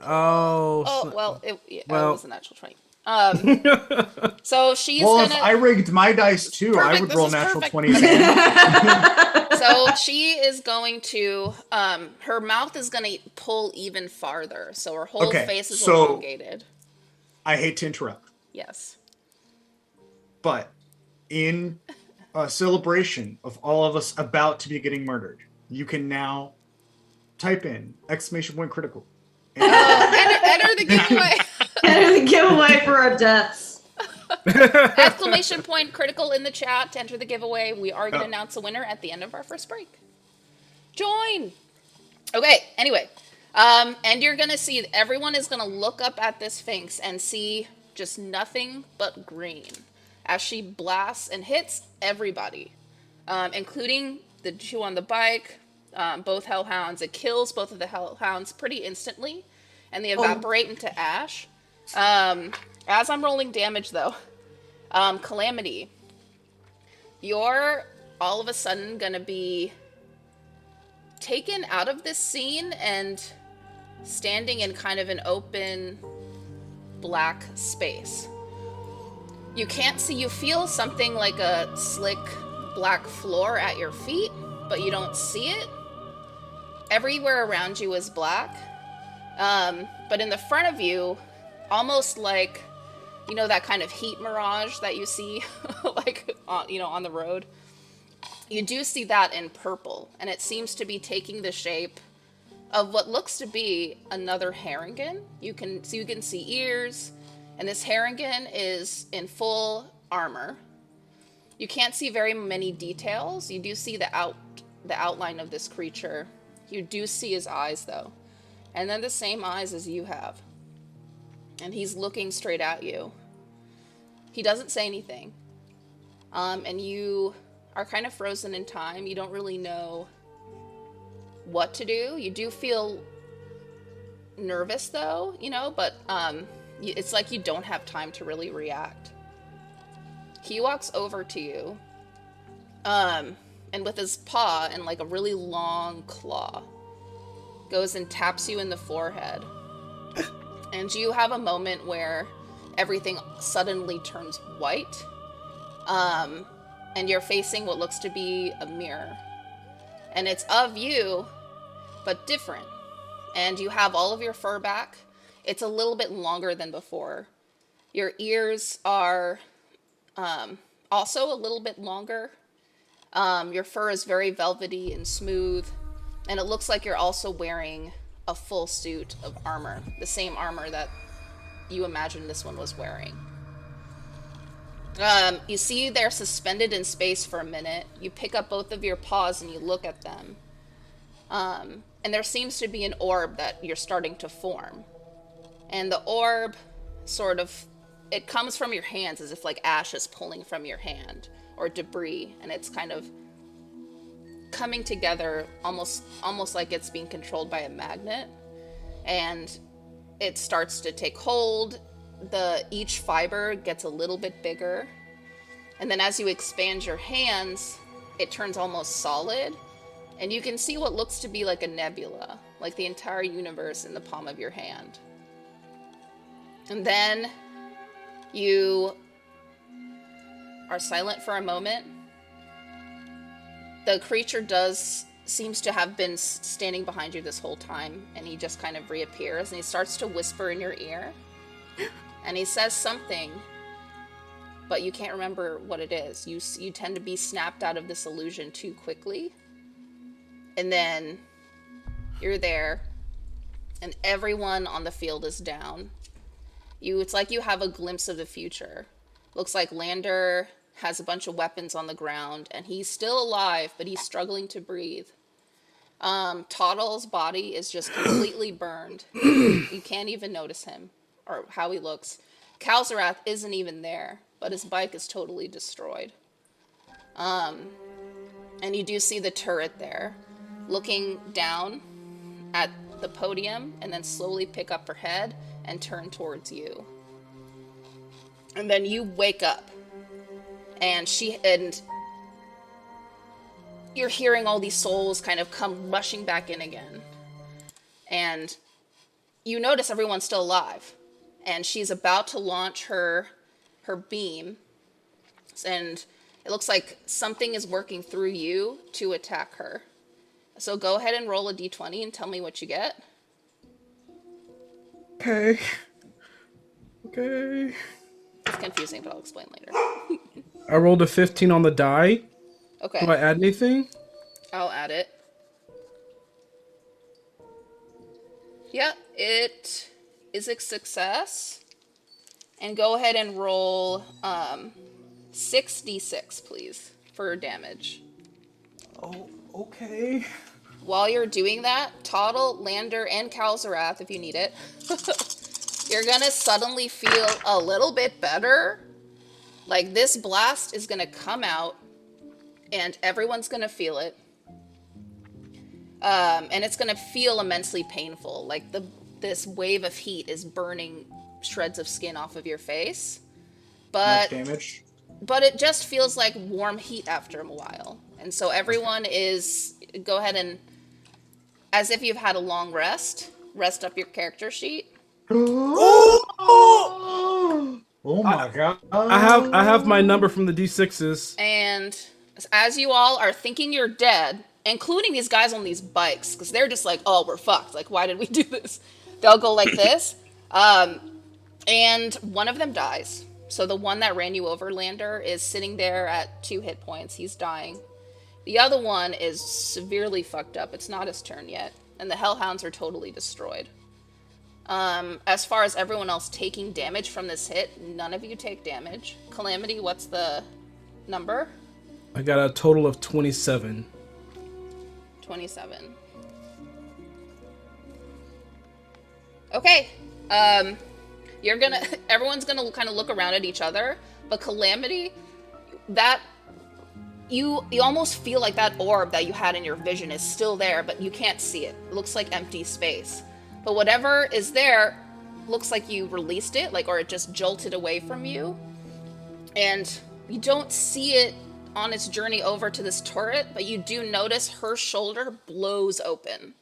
Oh. Oh, well, it Well- was a natural 20. So she's Well, gonna. if I rigged my dice too, I Perfect, would this roll is natural perfect. 20s. And So she is going to. Her mouth is gonna pull even farther, so her whole Okay, face is so- elongated. I hate to interrupt, Yes. but in a celebration of all of us about to be getting murdered, you can now type in exclamation point critical. Enter the giveaway. Enter the giveaway for our deaths. Exclamation point critical in the chat to enter the giveaway. We are going to announce a winner at the end of our first break. Join. Okay, anyway. And you're going to see everyone is going to look up at this Sphinx and see just nothing but green as she blasts and hits everybody, including the two on the bike, both hellhounds. It kills both of the hellhounds pretty instantly, and they evaporate into ash. As I'm rolling damage, though, Calamity, you're all of a sudden gonna be taken out of this scene and standing in kind of an open black space. You can't see, you feel something like a slick black floor at your feet, but you don't see it. Everywhere around you is black. But in the front of you, almost like, you know, that kind of heat mirage that you see, like, on the road. You do see that in purple, and it seems to be taking the shape of what looks to be another Harengon. You can see ears, and this Harengon is in full armor. You can't see very many details. You do see the outline of this creature. You do see his eyes, though. And then the same eyes as you have. And he's looking straight at you. He doesn't say anything. And you are kind of frozen in time. You don't really know what to do. You do feel nervous, though, but it's like you don't have time to really react. He walks over to you, and with his paw and like a really long claw, goes and taps you in the forehead. And you have a moment where everything suddenly turns white, and you're facing what looks to be a mirror. And it's of you, but different. And you have all of your fur back. It's a little bit longer than before. Your ears are also a little bit longer. Your fur is very velvety and smooth. And it looks like you're also wearing a full suit of armor. The same armor that you imagine this one was wearing. You see they're suspended in space for a minute. You pick up both of your paws and you look at them. And there seems to be an orb that you're starting to form. And the orb it comes from your hands as if like ash is pulling from your hand or debris. And it's kind of coming together almost like it's being controlled by a magnet. And it starts to take hold. Each fiber gets a little bit bigger. And then as you expand your hands, it turns almost solid. And you can see what looks to be like a nebula, like the entire universe in the palm of your hand. And then you are silent for a moment. The creature seems to have been standing behind you this whole time, and he just kind of reappears, and he starts to whisper in your ear. And he says something, but you can't remember what it is. You tend to be snapped out of this illusion too quickly. And then you're there, and everyone on the field is down. It's like you have a glimpse of the future. Looks like Lander has a bunch of weapons on the ground, and he's still alive, but he's struggling to breathe. Toddle's body is just completely burned. You can't even notice him or how he looks. Kalzarath isn't even there, but his bike is totally destroyed. And you do see the turret there, looking down at the podium, and then slowly pick up her head and turn towards you. And then you wake up, and you're hearing all these souls kind of come rushing back in again. And you notice everyone's still alive. and she's about to launch her beam, and it looks like something is working through you to attack her. So go ahead and roll a d20 and tell me what you get. Okay. Okay. It's confusing, but I'll explain later. I rolled a 15 on the die. Okay. Do I add anything? I'll add it. Yeah, it is a success. And go ahead and roll 6d6, please, for damage. Oh, okay. While you're doing that, Toddle, Lander, and Kalzarath, if you need it, you're gonna suddenly feel a little bit better. Like, this blast is gonna come out, and everyone's gonna feel it. And it's gonna feel immensely painful. Like, this wave of heat is burning shreds of skin off of your face. Much But damage. but it just feels like warm heat after a while. And so everyone is, go ahead and, as if you've had a long rest up your character sheet. Oh! Oh my god. I have my number from the D6s. And as you all are thinking you're dead, including these guys on these bikes, because they're just like, oh, we're fucked. Like, why did we do this? They'll go like this. And one of them dies. So the one that ran you over, Lander, is sitting there at 2 hit points. He's dying. The other one is severely fucked up. It's not his turn yet. And the Hellhounds are totally destroyed. As far as everyone else taking damage from this hit, none of you take damage. Calamity, what's the number? I got a total of 27. 27. Okay. Everyone's gonna kind of look around at each other, but Calamity, that you almost feel like that orb that you had in your vision is still there, but you can't see it. It looks like empty space. But whatever is there looks like you released it, or it just jolted away from you. And you don't see it on its journey over to this turret, but you do notice her shoulder blows open.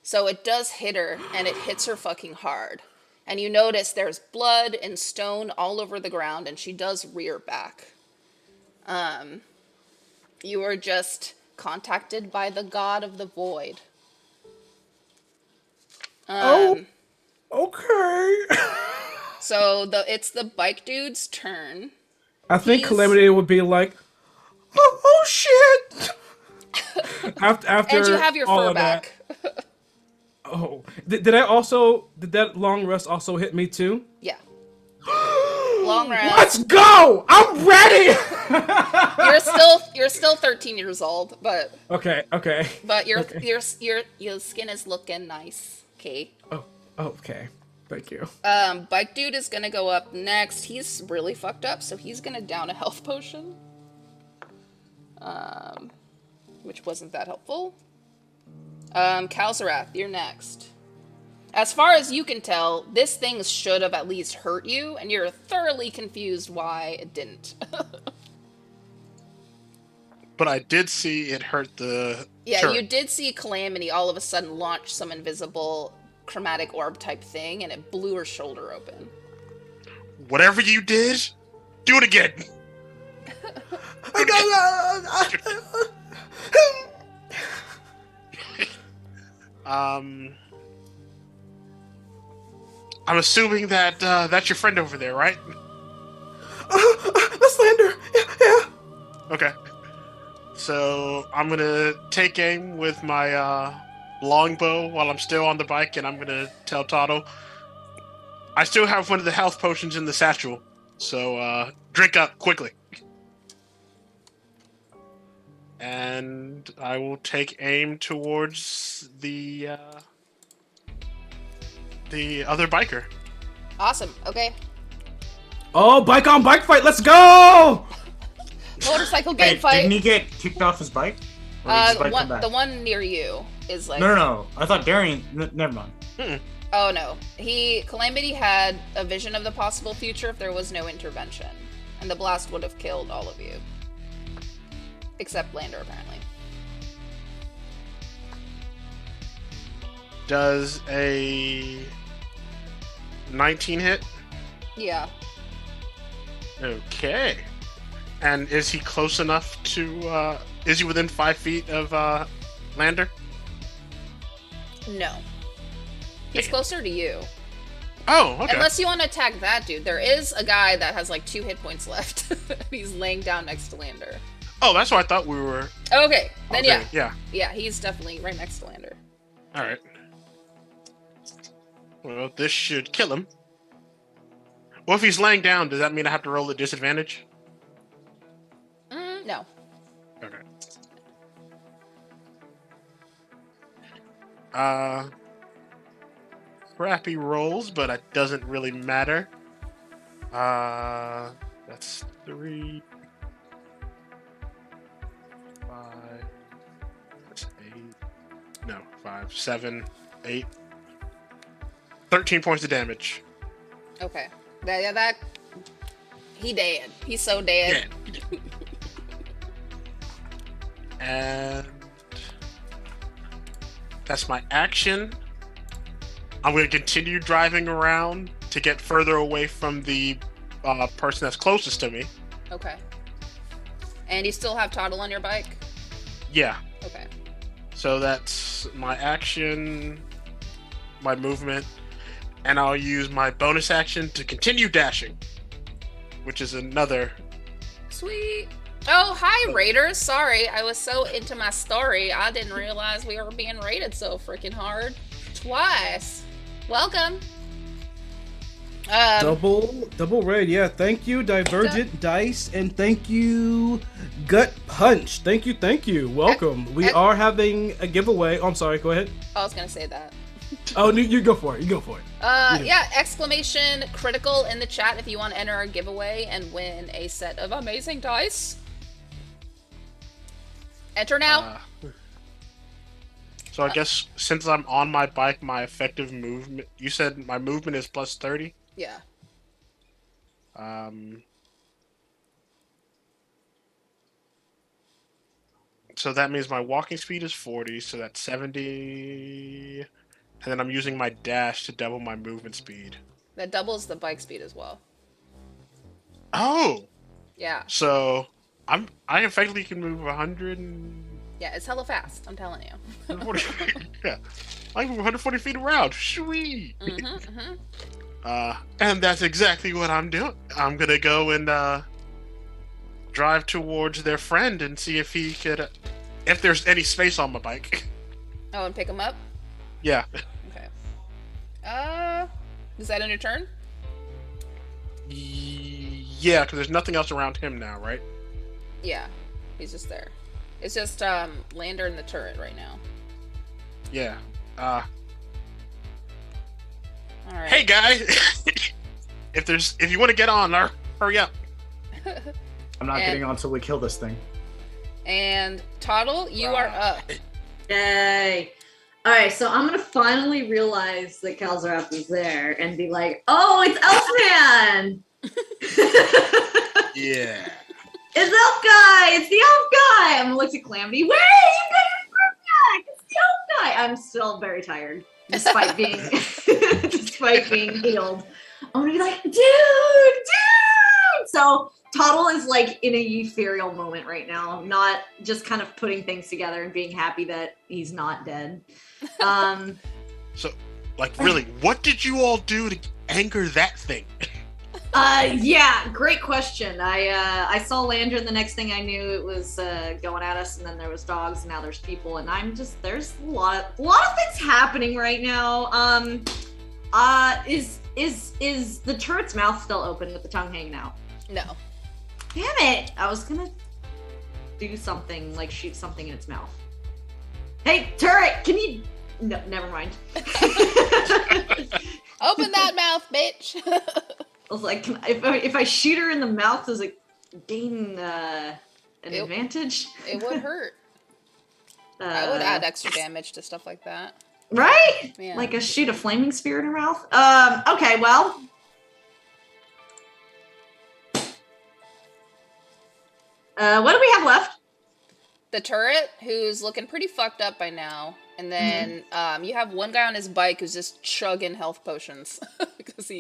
So it does hit her, and it hits her fucking hard. And you notice there's blood and stone all over the ground, and she does rear back. You are just contacted by the god of the void. Okay. So it's the bike dude's turn. I think Calamity would be like, oh shit! after And you have your all fur of back. That. Oh, did that long rest also hit me too? Yeah. Long rest. Let's go! I'm ready. You're still 13 years old, but Okay. but your Okay. your skin is looking nice. Okay. Oh, okay. Thank you. Bike dude is gonna go up next. He's really fucked up, so he's gonna down a health potion. Which wasn't that helpful. Kalzarath, you're next. As far as you can tell, this thing should have at least hurt you, and you're thoroughly confused why it didn't. But I did see it hurt the Yeah, turret. you did see Calamity all of a sudden launch some invisible chromatic orb type thing, and it blew her shoulder open. Whatever you did, do it again. I'm assuming that that's your friend over there, right? That's Lander. Yeah. Okay. So I'm gonna take aim with my longbow while I'm still on the bike, and I'm gonna tell Toto, I still have one of the health potions in the satchel, so drink up quickly. And I will take aim towards the other biker. Awesome. Okay. Oh, bike on bike fight. Let's go. Motorcycle game Wait, fight. didn't he get kicked off his bike? Or did his bike come back? The one near you is like. No. I thought Darian. Never mind. Oh no. Calamity had a vision of the possible future if there was no intervention, and the blast would have killed all of you, except Lander apparently. Does a 19 hit. Yeah. Okay. And is he close enough to? Is he within 5 feet of Lander? No. He's Damn. closer to you. Oh, okay. Unless you want to attack that dude. There is a guy that has like 2 hit points left. He's laying down next to Lander. Oh, that's what I thought we were. Okay, then Okay, yeah. yeah. Yeah, he's definitely right next to Lander. All right. Well, this should kill him. Well, if he's laying down, does that mean I have to roll a disadvantage? No. Okay. Crappy rolls, but it doesn't really matter. That's 3, 5, that's 8. No, 5, 7, 8. 13 points of damage. Okay. That he dead. He's so dead. Yeah. And that's my action. I'm going to continue driving around to get further away from the person that's closest to me. Okay. And you still have Toddle on your bike? Yeah. Okay. So that's my action, my movement, and I'll use my bonus action to continue dashing, which is another. Sweet. Oh, hi, Raiders. Sorry, I was so into my story, I didn't realize we were being raided so freaking hard. Twice. Welcome. Double raid, yeah. Thank you, Divergent Dice, and thank you, Gut Punch. Thank you. Welcome. We are having a giveaway. Oh, I'm sorry, go ahead. I was gonna say that. Oh, you go for it. Yeah, exclamation critical in the chat if you want to enter our giveaway and win a set of amazing dice. Enter now. So I guess since I'm on my bike, my effective movement, you said my movement is plus 30? Yeah. So that means my walking speed is 40, so that's 70. And then I'm using my dash to double my movement speed. That doubles the bike speed as well. Oh! Yeah. So I effectively can move 100 and... Yeah, it's hella fast, I'm telling you. 140, yeah. I can move 140 feet around. Sweet! And that's exactly what I'm doing. I'm gonna go and drive towards their friend and see if he could... if there's any space on my bike. Oh, and pick him up? Yeah. Okay. Is that in your turn? Yeah, because there's nothing else around him now, right? Yeah, he's just there. It's just Lander in the turret right now. Yeah. All right. Hey guys, if you want to get on, hurry up. I'm not getting on until we kill this thing. And Toddle, you are up. Yay. All right, so I'm gonna finally realize that Calzarap is there and be like, "Oh, it's Elfman!" Yeah. It's Elf Guy! It's the Elf Guy! I'm gonna look at Calamity. Wait, you got your group back! It's the Elf Guy! I'm still very tired, despite being healed. I'm gonna be like, dude! So Toddle is like in a ethereal moment right now, not just kind of putting things together and being happy that he's not dead. So, like, really, what did you all do to anger that thing? Yeah, great question. I saw Lander, and the next thing I knew, it was going at us, and then there was dogs, and now there's people, and there's a lot of things happening right now. Is the turret's mouth still open with the tongue hanging out? No. Damn it! I was gonna do something, like shoot something in its mouth. Hey, turret, can you? No, never mind. Open that mouth, bitch. I was like, if I shoot her in the mouth, does it gain an advantage? It would hurt. I would add extra damage to stuff like that. Right? Yeah. Like shoot a flaming spear in her mouth? Okay, well. What do we have left? The turret, who's looking pretty fucked up by now. And then you have one guy on his bike who's just chugging health potions. because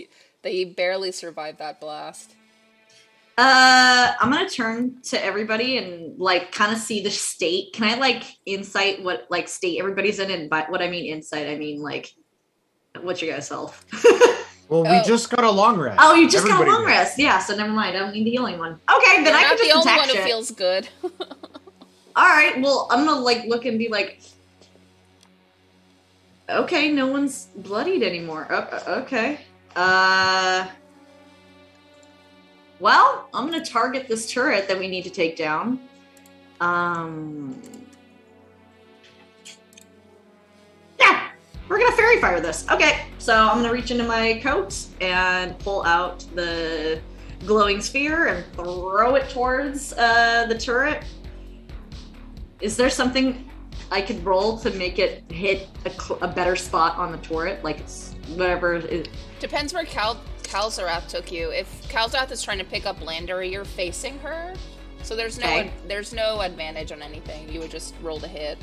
they barely survived that blast. I'm gonna turn to everybody and like kind of see the state. Can I like insight what like state everybody's in? And by what I mean insight, I mean like, what's your guys' health? Well, we just got a long rest. Oh, you just got a long did. rest. Yeah, so never mind. I don't need the healing one. Okay, then I can You're not just the only attack one who shit. feels good. All right, well, I'm gonna like look and be like, okay, no one's bloodied anymore. Okay. Well, I'm gonna target this turret that we need to take down. Yeah, we're gonna fairy fire this. Okay, so I'm gonna reach into my coat and pull out the glowing sphere and throw it towards the turret. Is there something I could roll to make it hit a better spot on the turret? Like it's whatever it is. Depends where Kalzarath took you. If Kalzarath is trying to pick up Lander, you're facing her, so there's no advantage on anything. You would just roll to hit.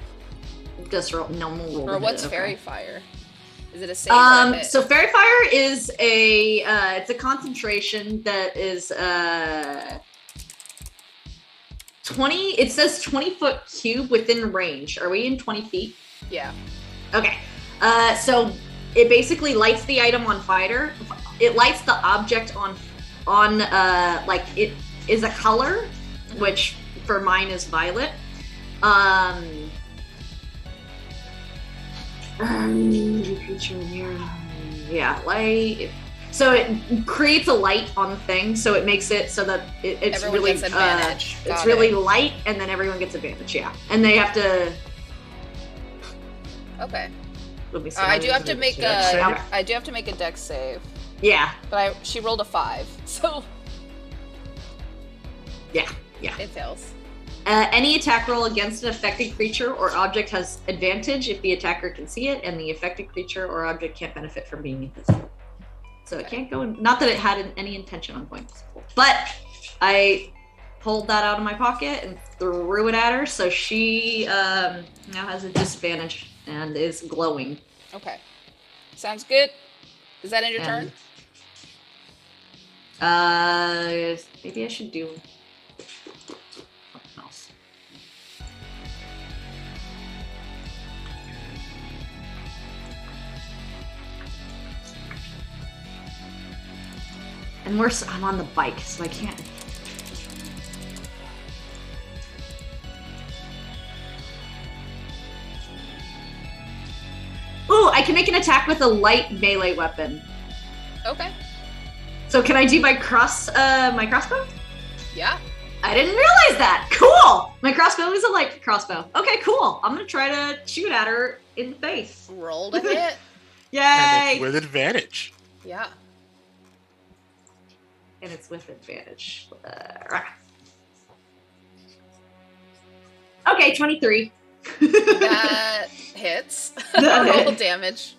Just roll. No, we'll roll. Or what's okay. Fairy Fire? Is it a save or a hit? So Fairy Fire is it's a concentration that is 20. It says 20-foot cube within range. Are we in 20 feet? Yeah. Okay. So it basically lights the item on fire. It lights the object on like it is a color, which for mine is violet. Yeah, light. So it creates a light on the thing, so it makes it so that it's Everyone really gets advantage. it's Got really it. light, and then everyone gets advantage. Yeah, and they have to. Okay. Let me see. I do have to make Dex a. save? I do have to make a dex save, Yeah, but she rolled a 5, so yeah. it fails. Any attack roll against an affected creature or object has advantage if the attacker can see it, and the affected creature or object can't benefit from being invisible. So it can't go in. Not that it had any intention on going visible, but I pulled that out of my pocket and threw it at her, so she now has a disadvantage and is glowing. Okay. Sounds good. Is that end your turn? Maybe I should do something else. And I'm on the bike, so I can't. Ooh, I can make an attack with a light melee weapon. Okay. So can I do my crossbow? Yeah. I didn't realize that. Cool. My crossbow is a light crossbow. Okay, cool. I'm gonna try to shoot at her in the face. Roll to hit. Yay! And it's with advantage. Yeah. And it's with advantage. Okay, 23. That hits. Okay. Roll damage.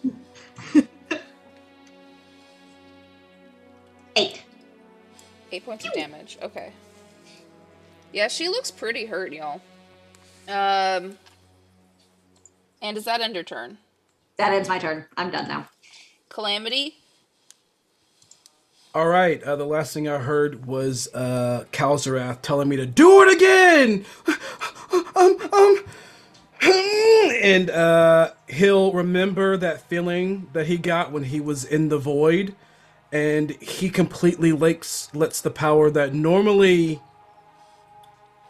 8. 8 points of damage. Okay. Yeah, she looks pretty hurt, y'all. And is that end your turn? That ends my turn. I'm done now. Calamity? All right. The last thing I heard was Kalzarath telling me to do it again. And he'll remember that feeling that he got when he was in the void, and he completely lets the power that normally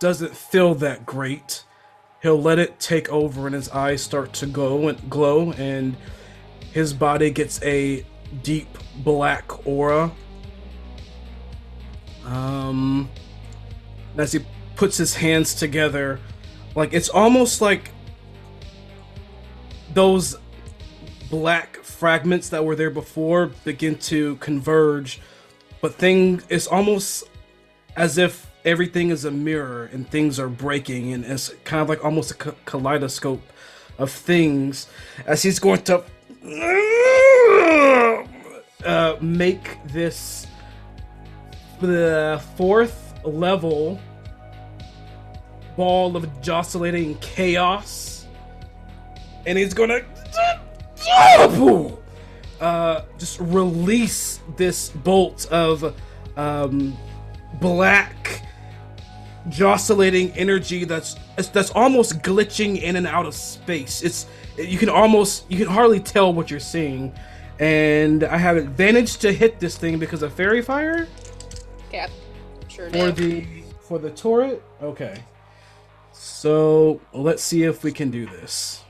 doesn't feel that great. He'll let it take over, and his eyes start to glow, and his body gets a deep black aura. As he puts his hands together, like it's almost like those black fragments that were there before begin to converge, but it's almost as if everything is a mirror and things are breaking, and it's kind of like almost a kaleidoscope of things as he's going to make this the 4th level ball of jostling chaos, and he's gonna just release this bolt of black jostulating energy that's almost glitching in and out of space. You can hardly tell what you're seeing, and I have advantage to hit this thing because of fairy fire. Okay, sure do. For the turret. Okay, so let's see if we can do this.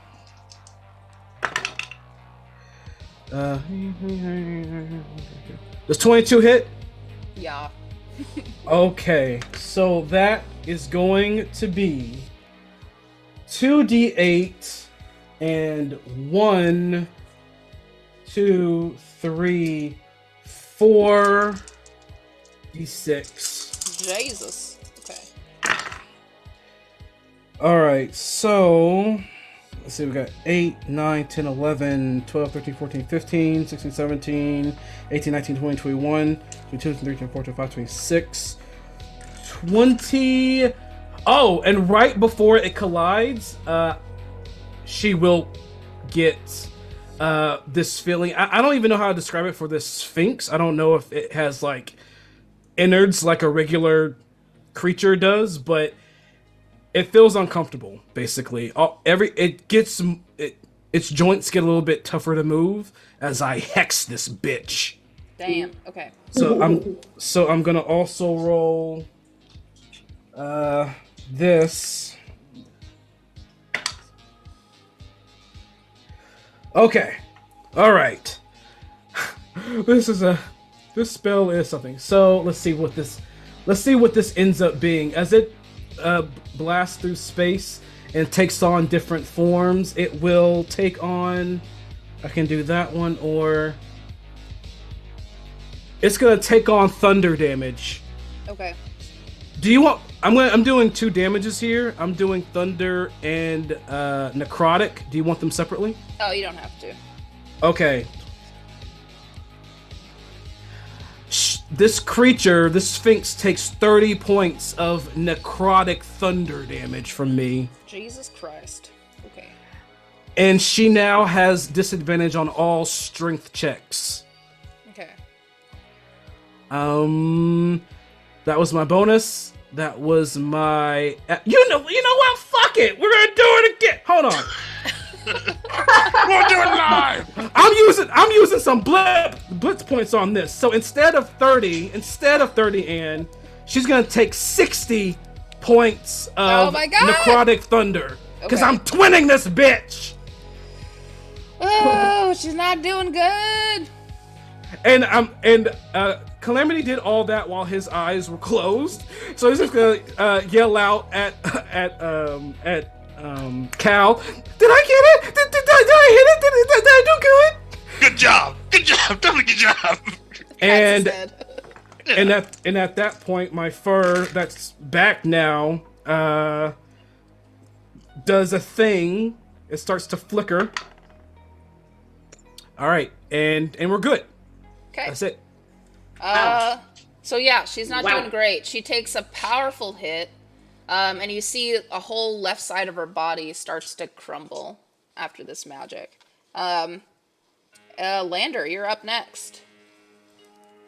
Does 22 hit? Yeah. Okay, so that is going to be 2d8 and 1, 2, 3, 4 d6. Jesus. Okay. Alright, so let's see, we got 8, 9, 10, 11, 12, 13, 14, 15, 16, 17, 18, 19, 20, 21, 22, 23, 24, 25, 26, 20. Oh, and right before it collides, she will get this feeling. I don't even know how to describe it for this Sphinx. I don't know if it has like innards like a regular creature does, but it feels uncomfortable, basically. Its joints get a little bit tougher to move as I hex this bitch. Damn. Okay. So I'm gonna also roll this. Okay. All right. This spell is something. So let's see what this ends up being as it blasts through space and takes on different forms. It will take on, I can do that one, or it's gonna take on thunder damage. Okay. Do you want? I'm doing 2 damages here. I'm doing thunder and necrotic. Do you want them separately? Oh, you don't have to. Okay. This creature, this Sphinx, takes 30 points of necrotic thunder damage from me. Jesus Christ. Okay. And she now has disadvantage on all strength checks. Okay. That was my bonus. That was my... You know what? Fuck it! We're gonna do it again! Hold on. We'll do it live! I'm using some blitz points on this. So instead of 30, Anne, she's gonna take 60 points of necrotic thunder. Because I'm twinning this bitch! Oh, she's not doing good. And Calamity did all that while his eyes were closed. So he's just gonna yell out at Cal. Did I get it? Did I hit it? Did I do good? Good job! Good job! Definitely good job! And at that point, my fur that's back now does a thing. It starts to flicker. All right, and we're good. Okay. That's it. So yeah, she's not doing great. She takes a powerful hit, and you see a whole left side of her body starts to crumble after this magic. Lander, you're up next.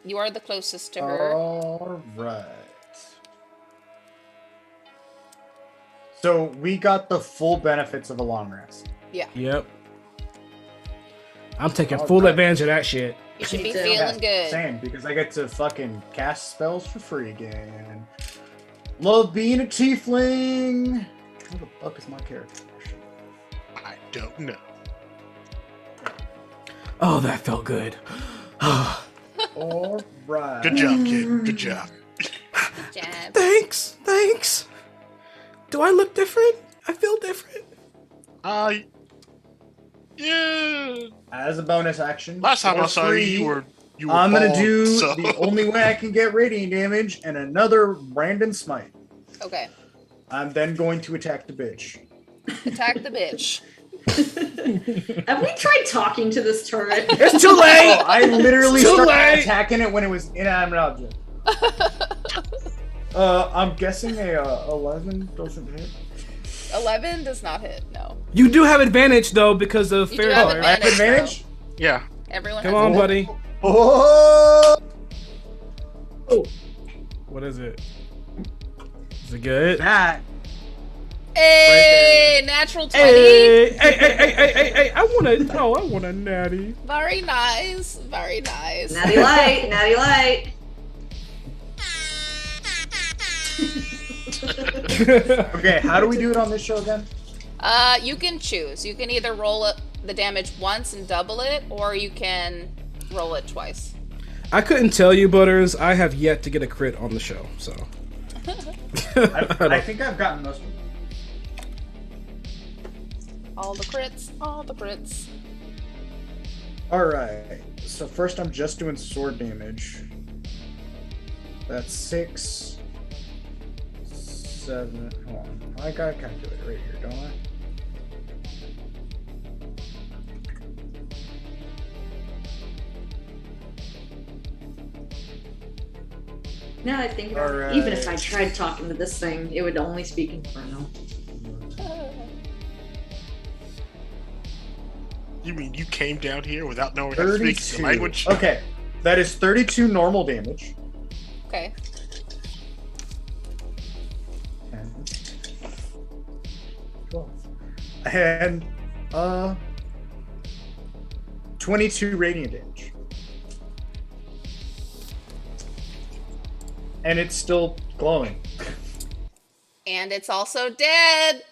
You are the closest to her. All right. So we got the full benefits of a long rest. Yeah. Yep. I'm taking full advantage of that shit. You should be Me too. feeling good. Same, because I get to fucking cast spells for free again. Love being a tiefling. Who the fuck is my character? I don't know. Oh, that felt good. All right. Good job, kid. Good job. Jab. Thanks. Do I look different? I feel different. Yeah. As a bonus action. Last time for I saw free, you were I'm gonna bald, do so. the only way I can get radiant damage and another random smite. Okay. I'm then going to attack the bitch. Attack the bitch. Have we tried talking to this turret? It's too late. Oh, I literally Too started late! attacking it when it was inanimate object. I'm guessing a 11 doesn't hit. 11 does not hit. No. You do have advantage though because of You do fair have fire. I have Advantage, advantage? Yeah. Everyone Come has on, a buddy. Oh! What is it? Is it good? That. Hey, natural 20. Hey! I want a natty. Very nice. Very nice. Natty light, natty light. Okay, how do we do it on this show again? You can choose. You can either roll the damage once and double it, or you can roll it twice. I couldn't tell you, Butters. I have yet to get a crit on the show, so. I think I've gotten most of them. All the crits. All the crits. Alright, so first I'm just doing sword damage. That's 6, 7. Hold on. I gotta calculate it right here, don't I? Now that I think about it, even if I tried talking to this thing, it would only speak Inferno. You mean you came down here without knowing how to speak the 32. language? Okay, that is 32 normal damage. Okay. And 22 radiant damage. And it's still glowing. And it's also dead.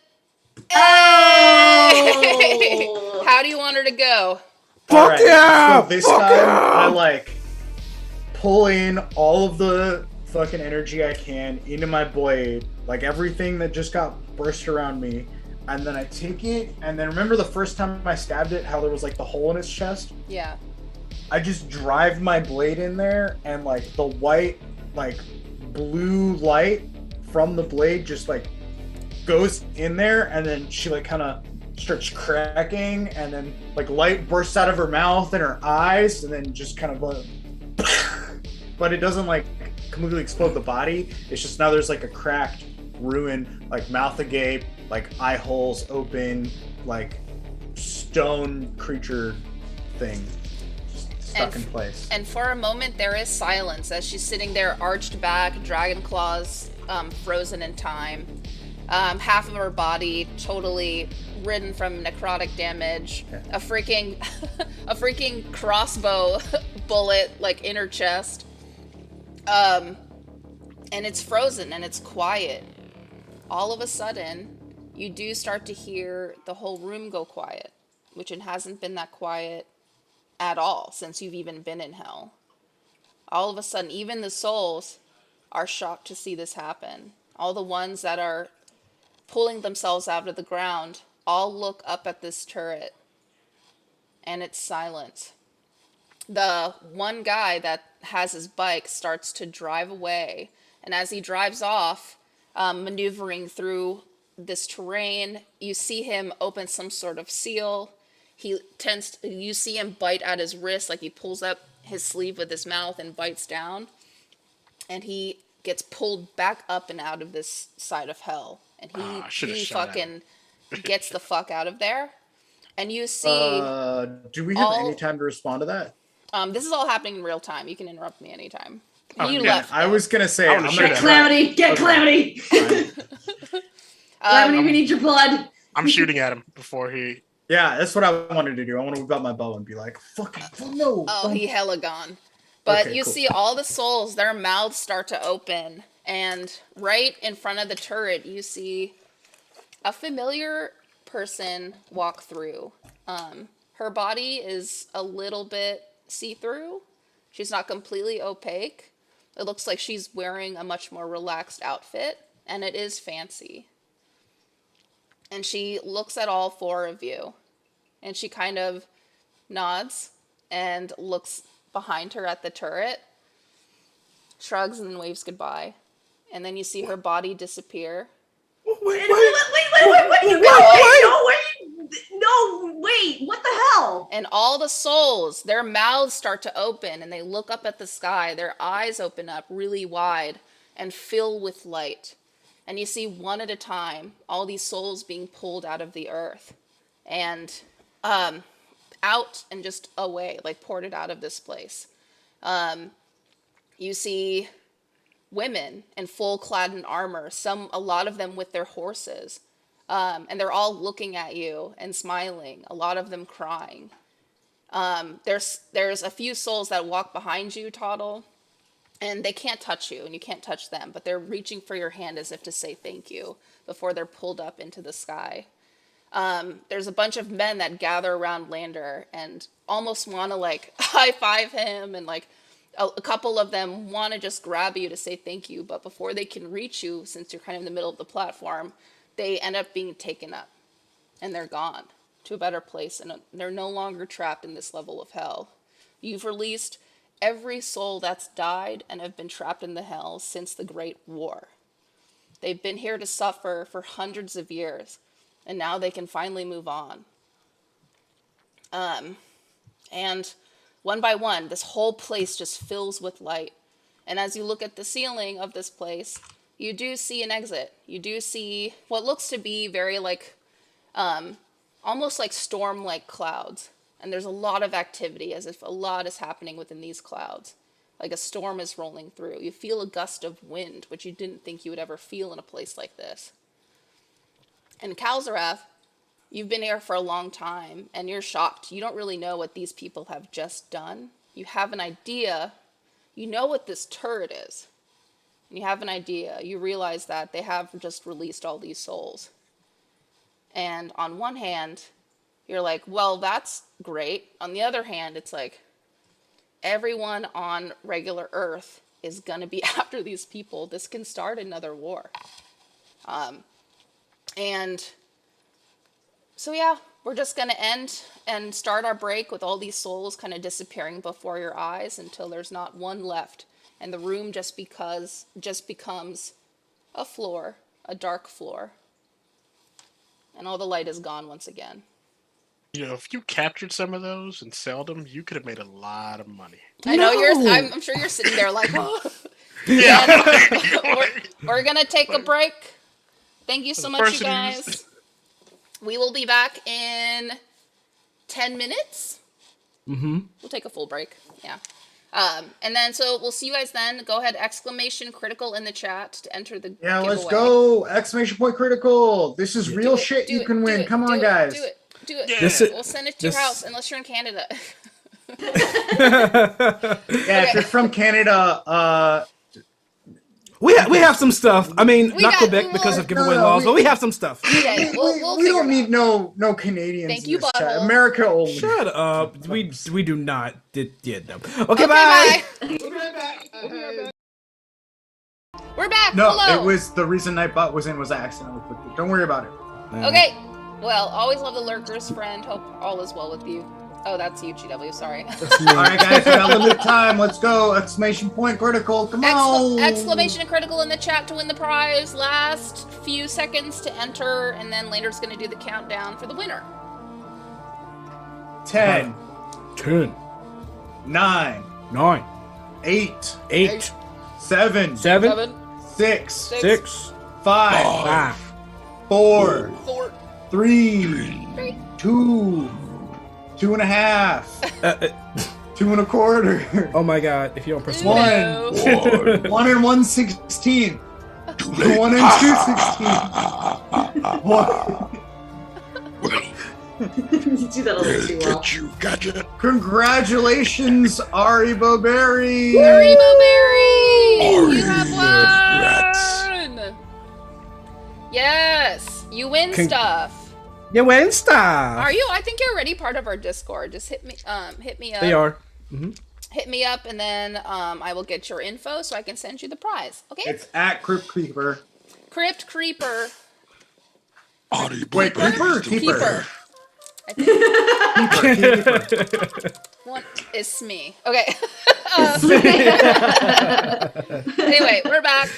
Oh! How do you want her to go? Fuck yeah! So this Fuck time yeah! I like pull in all of the fucking energy I can into my blade, like everything that just got burst around me, and then I take it, and then remember the first time I stabbed it, how there was like the hole in its chest? Yeah. I just drive my blade in there, and like the white, like blue light from the blade just like goes in there, and then she like kind of starts cracking, and then like light bursts out of her mouth and her eyes, and then just kind of but it doesn't like completely explode the body. It's just now there's like a cracked, ruined, like mouth agape, like eye holes open, like stone creature thing stuck in place. And for a moment, there is silence as she's sitting there, arched back, dragon claws frozen in time. Half of her body totally ridden from necrotic damage. Yeah. A freaking crossbow bullet like in her chest. And it's frozen and it's quiet. All of a sudden, you do start to hear the whole room go quiet, which it hasn't been that quiet at all since you've even been in hell. All of a sudden, even the souls are shocked to see this happen. All the ones that are pulling themselves out of the ground all look up at this turret, and it's silent. The one guy that has his bike starts to drive away, and as he drives off, maneuvering through this terrain, you see him open some sort of seal. You see him bite at his wrist, like he pulls up his sleeve with his mouth and bites down, and he gets pulled back up and out of this side of hell, and he fucking gets the fuck out of there. And you see, do we have any time to respond to that? this is all happening in real time. You can interrupt me anytime. Oh, You yeah, left. I was gonna say, I I'm wanna gonna shoot Get Calamity! Get Okay. Calamity! Fine. Calamity, we need your blood! I'm shooting at him before he. Yeah, that's what I wanted to do. I want to whip out my bow and be like, fucking no. Oh, don't- he hella gone. But Okay, you cool. see all the souls, their mouths start to open. And right in front of the turret, you see a familiar person walk through. Her body is a little bit see-through. She's not completely opaque. It looks like she's wearing a much more relaxed outfit, and it is fancy. And she looks at all four of you, and she kind of nods and looks behind her at the turret, shrugs and then waves goodbye. And then you see her body disappear. Wait, no, wait, what the hell? And all the souls, their mouths start to open and they look up at the sky. Their eyes open up really wide and fill with light. And you see one at a time, all these souls being pulled out of the earth. And out and just away, like ported out of this place. You see women in full clad in armor, a lot of them with their horses. And they're all looking at you and smiling, a lot of them crying. There's a few souls that walk behind you, Toddle, and they can't touch you, and you can't touch them, but they're reaching for your hand as if to say thank you before they're pulled up into the sky. There's a bunch of men that gather around Lander and almost want to, like, high-five him, and, like, a couple of them want to just grab you to say thank you, but before they can reach you, since you're kind of in the middle of the platform, they end up being taken up, and they're gone to a better place, and they're no longer trapped in this level of hell. You've released every soul that's died and have been trapped in the hell since the Great War. They've been here to suffer for hundreds of years, and now they can finally move on. And one by one, this whole place just fills with light. And as you look at the ceiling of this place, you do see an exit. You do see what looks to be very like, almost like storm-like clouds. And there's a lot of activity, as if a lot is happening within these clouds. Like a storm is rolling through. You feel a gust of wind, which you didn't think you would ever feel in a place like this. And Kalzarath, you've been here for a long time, and you're shocked. You don't really know what these people have just done. You have an idea. You know what this turret is. And you have an idea. You realize that they have just released all these souls. And on one hand, you're like, well, that's great. On the other hand, it's like, everyone on regular Earth is going to be after these people. This can start another war. And so, yeah, we're just going to end and start our break with all these souls kind of disappearing before your eyes until there's not one left. And the room just becomes a floor, a dark floor. And all the light is gone once again. You know, if you captured some of those and sold them, you could have made a lot of money. I know I'm sure you're sitting there like, oh. Yeah. We're going to take a break. Thank you so much, you guys. We will be back in 10 minutes. Mm-hmm. We'll take a full break. Yeah. And then, so we'll see you guys then. Go ahead, !critical in the chat to enter the giveaway. Let's go! ! Critical! This is real shit you can win. Come on, guys. Do it. Yeah. We'll send it to your house, unless you're in Canada. If you're from Canada, we have some stuff. I mean, not Quebec because of giveaway laws, but we have some stuff. Okay, we'll we don't need no Canadians. Thank you, in this chat. butthole. America only. Shut up. We do not. Did them. Okay, bye. We're back. No, Hello. it was the reason Nightbot was in was I accidentally clicked it. Don't worry about it. Okay. Well, always love the lurkers, friend. Hope all is well with you. Oh, that's you, GW. Sorry. All right, guys, we got limited time. Let's go! ! Critical. Come on! Exclamation and critical in the chat to win the prize. Last few seconds to enter, and then Lander's going to do the countdown for the winner. 10, 10, 9, 9, 8, 8, 7, 7, 6, 6, 5, 5, 4, 4, 3, 2, 2.5, 2.25. oh my god, if you don't press 1, No. 1 and 1/16. 1 and 2/16. 1. You do that a little too well. You gotcha. Congratulations, Ari Boberry! Rainbow Berry! You have Congrats. won! Yes! You win stuff. You win stuff. Are you? I think you're already part of our Discord. Just hit me up. They are. Mm-hmm. Hit me up, and then I will get your info so I can send you the prize. Okay? It's at Crypt Creeper. Crypt Creeper. Wait, Creeper or Keeper. Keeper? I think Keeper. one is me. Okay. Anyway, we're back.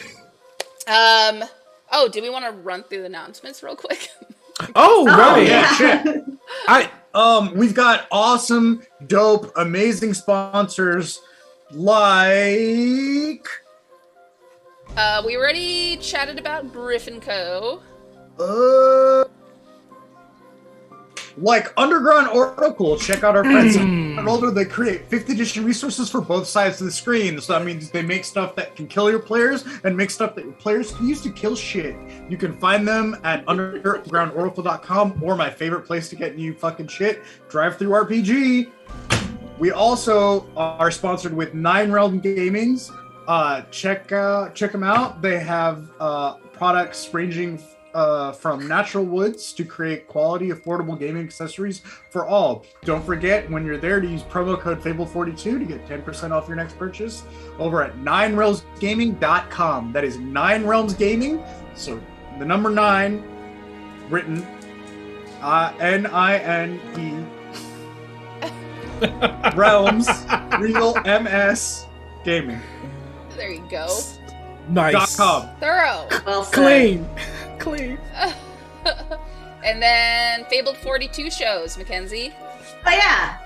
Oh, do we want to run through the announcements real quick? Oh, right. Yeah, shit. We've got awesome, dope, amazing sponsors like We already chatted about Griffin Co. Like Underground Oracle, check out our friends at Older. They create 5th edition resources for both sides of the screen. So that means they make stuff that can kill your players and make stuff that your players can use to kill shit. You can find them at undergroundoracle.com or my favorite place to get new fucking shit, Drive-Thru-RPG. We also are sponsored with 9 Realm Gamings. Check them out. They have products ranging from natural woods to create quality, affordable gaming accessories for all. Don't forget, when you're there, to use promo code Fable42 to get 10% off your next purchase over at 9realmsgaming.com. That is 9 Realms Gaming. So the number 9 written Nine Realms Real MS Gaming. There you go. Nice. .com. Thorough. Well said. Clean. And then Fabled 42 shows, Mackenzie. Oh yeah.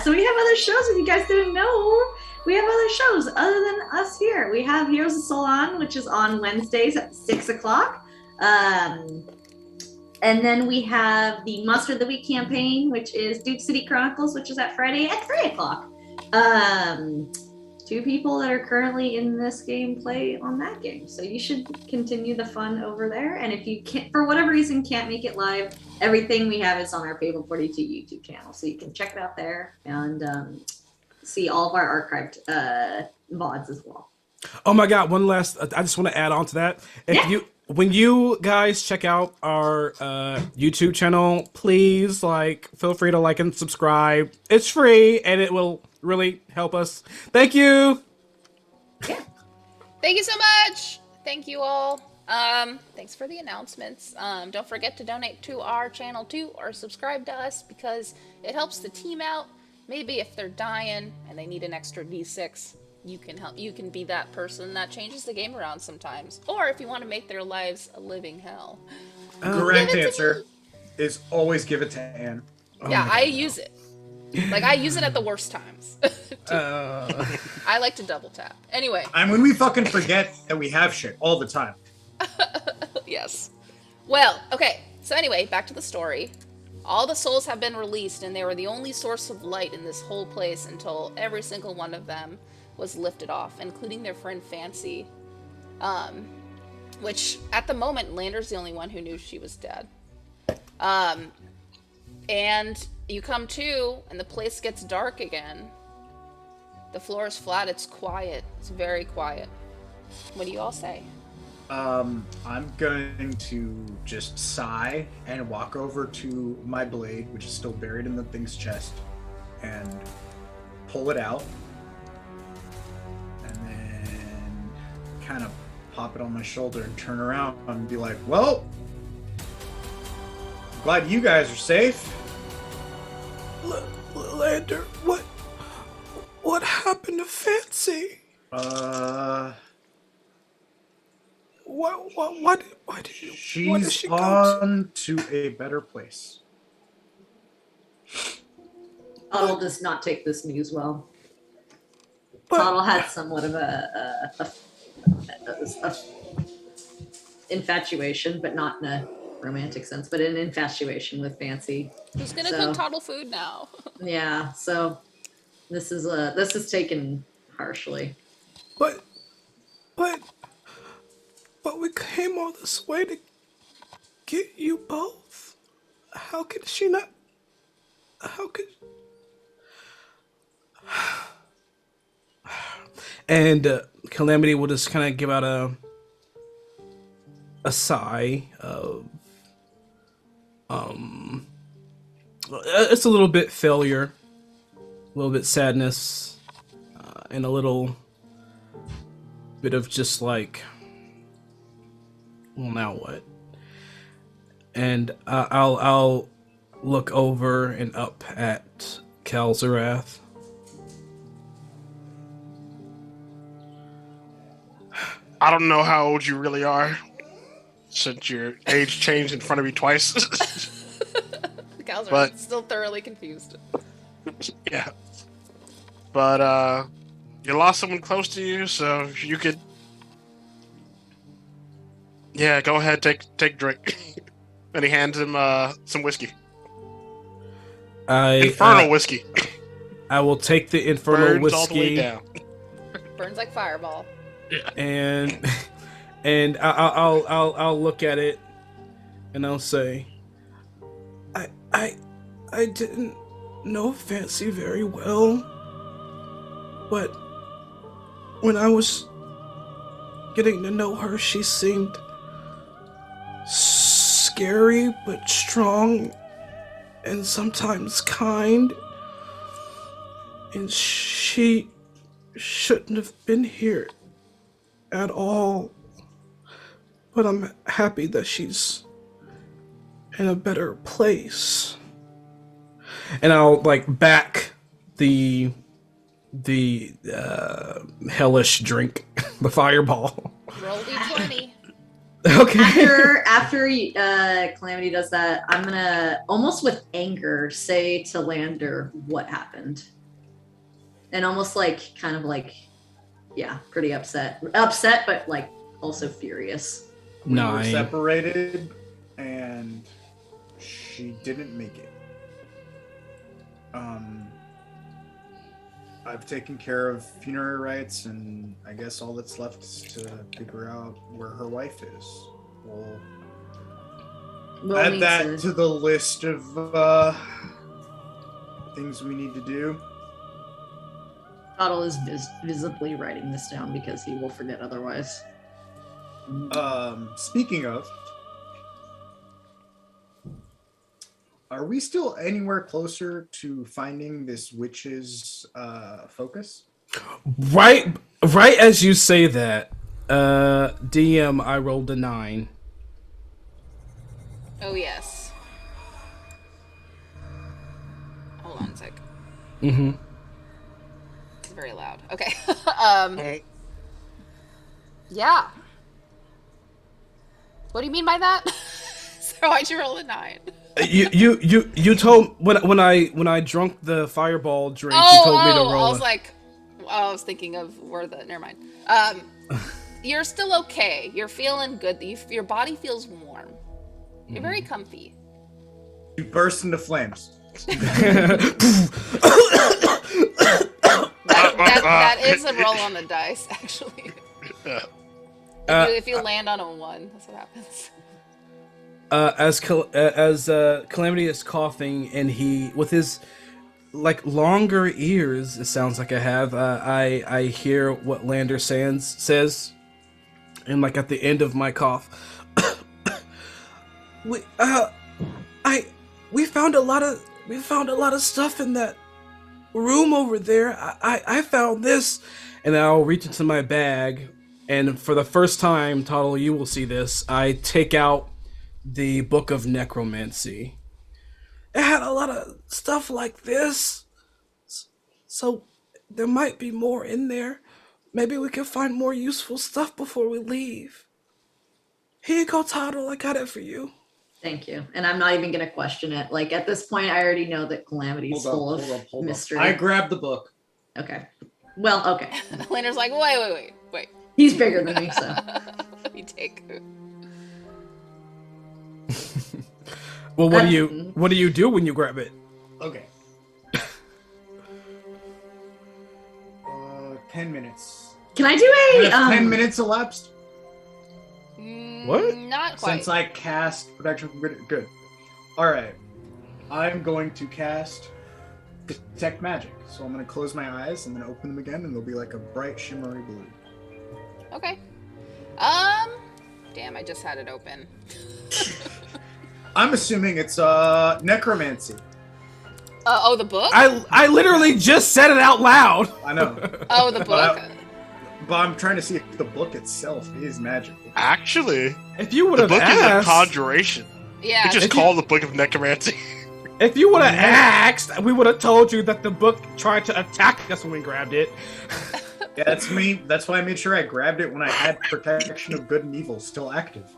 So we have other shows. If you guys didn't know, we have other shows other than us here. We have Heroes of Solon, which is on Wednesdays at 6:00. And then we have the Monster of the Week campaign, which is Duke City Chronicles, which is at Friday at 3:00. 2 people that are currently in this game play on that game. So you should continue the fun over there. And if you can't, for whatever reason, can't make it live, everything we have is on our Fable 42 YouTube channel. So you can check it out there and see all of our archived mods as well. Oh my God! One last. I just want to add on to that. When you guys check out our YouTube channel, please feel free to like and subscribe. It's free and it will really help us. Thank you. Yeah. Thank you so much. Thank you all. Thanks for the announcements. Don't forget to donate to our channel too, or subscribe to us, because it helps the team out. Maybe if they're dying and they need an extra D6, you can help. You can be that person that changes the game around sometimes. Or if you want to make their lives a living hell. Correct answer is always give it to Anne. Yeah, I use it. I use it at the worst times. I like to double tap. Anyway. I mean, we fucking forget that we have shit all the time. Yes. Well, okay. So anyway, back to the story. All the souls have been released, and they were the only source of light in this whole place until every single one of them was lifted off, including their friend Fancy. Which, at the moment, Lander's the only one who knew she was dead. And you come to, and the place gets dark again. The floor is flat, it's quiet. It's very quiet. What do you all say? I'm going to just sigh and walk over to my blade, which is still buried in the thing's chest, and pull it out. And then kind of pop it on my shoulder and turn around and be like, well, glad you guys are safe. Lander, what happened to Fancy? Why did she She's go on to a better place. Tuttle does not take this news well. But- Tuttle had somewhat of a infatuation, but not in a romantic sense, but an infatuation with Fancy. Who's gonna cook Toddle food now? Yeah, so this is taken harshly. But we came all this way to get you both. How could she not? How could? And Calamity will just kind of give out a sigh of it's a little bit failure, a little bit sadness, and a little bit of just like, well, now what? And I'll look over and up at Kalzarath. I don't know how old you really are, since your age changed in front of me twice. Gals are But- still thoroughly confused. Yeah. But you lost someone close to you, so you could. Yeah, go ahead, take drink. And he hands him some whiskey. Infernal whiskey. I will take the infernal Burns all the way whiskey down. Burns like fireball. and I'll look at it and I'll say, I didn't know Fancy very well, but when I was getting to know her, she seemed scary but strong and sometimes kind. And she shouldn't have been here at all. But I'm happy that she's in a better place. And I'll like back the hellish drink, the fireball. Roll d20. Okay. After Calamity does that, I'm gonna almost with anger say to Lander what happened, and almost like kind of like, yeah, pretty upset, but like also furious. We were 9. separated, and she didn't make it. I've taken care of funerary rites, and I guess all that's left is to figure out where her wife is. We'll add that to the list of things we need to do. Otto is visibly writing this down because he will forget otherwise. Speaking of, are we still anywhere closer to finding this witch's focus? Right as you say that, DM, I rolled a 9. Oh, yes. Hold on a sec. Mm-hmm. It's very loud. Okay. Yeah. What do you mean by that? So why'd you roll a 9? You told when I drunk the fireball drink, you told me to roll. I was like, I was thinking of where the. Never mind. You're still okay. You're feeling good. Your body feels warm. You're very comfy. You burst into flames. That is a roll on the dice, actually. If you land on a 1, that's what happens. As Calamity is coughing, and he, with his like longer ears, it sounds like I have. I hear what Lander says, and like at the end of my cough, we found a lot of stuff in that room over there. I found this, and I'll reach into my bag, and for the first time, Tuttle, you will see this. I take out the Book of Necromancy. It had a lot of stuff like this, so there might be more in there. Maybe we can find more useful stuff before we leave. Here you go, Tuttle. I got it for you. Thank you. And I'm not even going to question it. Like, at this point, I already know that Calamity's full of mystery. I grabbed the book. Okay. Well, okay. Lander's like, wait. He's bigger than me, so. Let me take. Well, what do you do when you grab it? Okay. 10 minutes. Can I do a 10 minutes elapsed? What? Not quite. Since I cast protection from good. Alright. I'm going to cast detect magic. So I'm going to close my eyes and then open them again, and they'll be like a bright shimmery blue. Okay. Damn, I just had it open. I'm assuming it's necromancy. The book? I literally just said it out loud. I know. Oh, the book? But I'm trying to see if the book itself is magical. Actually, If you would the have book is a asked, conjuration. Yeah. We just call the Book of Necromancy. if you would have asked, we would have told you that the book tried to attack us when we grabbed it. Yeah, that's me. That's why I made sure I grabbed it when I had protection of good and evil still active.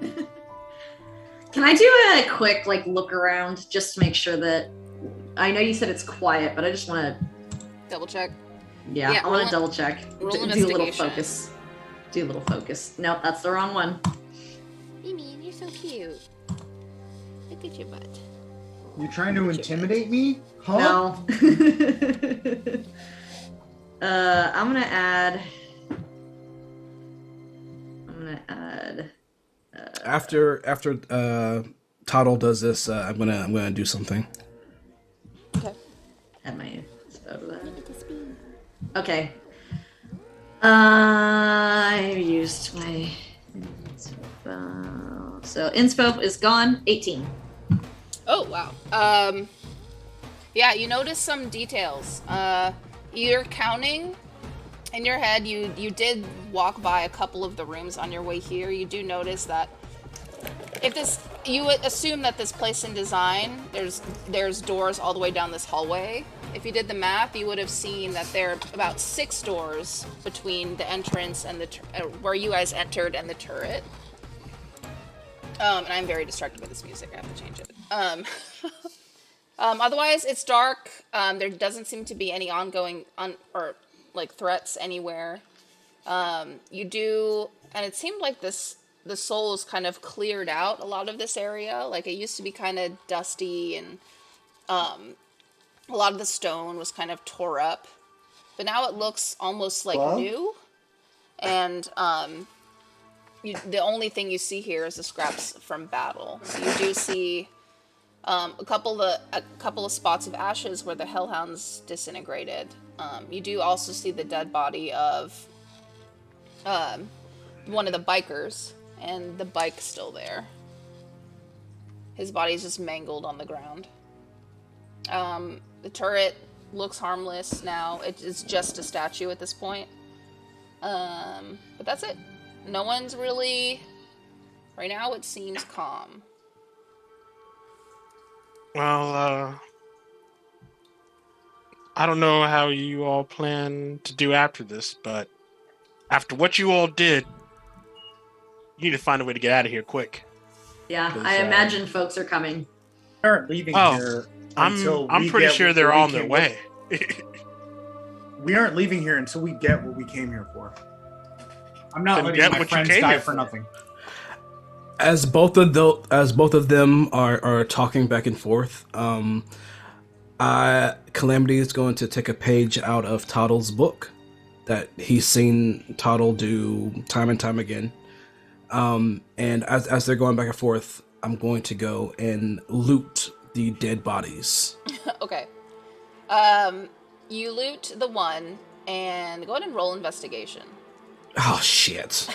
Can I do a quick look around just to make sure that I know you said it's quiet, but I just want to Double check. I want to double check. Roll Do a little focus. Do a little focus. Nope, that's the wrong one. Mimi, you're so cute. Look at your butt. You trying to intimidate me? Huh? No. I'm gonna add. After Toddle does this, I'm gonna do something. Okay. Add my spell to that. Okay. I used my inspo. So inspo is gone. 18. Oh wow. Yeah, you notice some details. You're counting in your head. You did walk by a couple of the rooms on your way here. You do notice that you would assume that this place in design, there's doors all the way down this hallway. If you did the math, you would have seen that there are about 6 doors between the entrance and the where you guys entered and the turret. And I'm very distracted by this music. I have to change it. Otherwise, it's dark. There doesn't seem to be any ongoing threats anywhere. You do, and it seemed like the souls kind of cleared out a lot of this area. Like, it used to be kind of dusty, and a lot of the stone was kind of tore up. But now it looks almost like new. And the only thing you see here is the scraps from battle. So you do see a couple of spots of ashes where the hellhounds disintegrated. You do also see the dead body of one of the bikers, and the bike's still there. His body's just mangled on the ground. The turret looks harmless now. It's just a statue at this point. But that's it. No one's really... Right now, it seems calm. Well, I don't know how you all plan to do after this, but after what you all did, you need to find a way to get out of here quick. Yeah, I imagine folks are coming. We aren't leaving here until I'm pretty sure they're on their way. We aren't leaving here until we get what we came here for. I'm not letting my friends die for nothing. As both of them are talking back and forth, Calamity is going to take a page out of Toddle's book that he's seen Toddle do time and time again. And as they're going back and forth, I'm going to go and loot the dead bodies. Okay. You loot the one, and go ahead and roll investigation. Oh shit!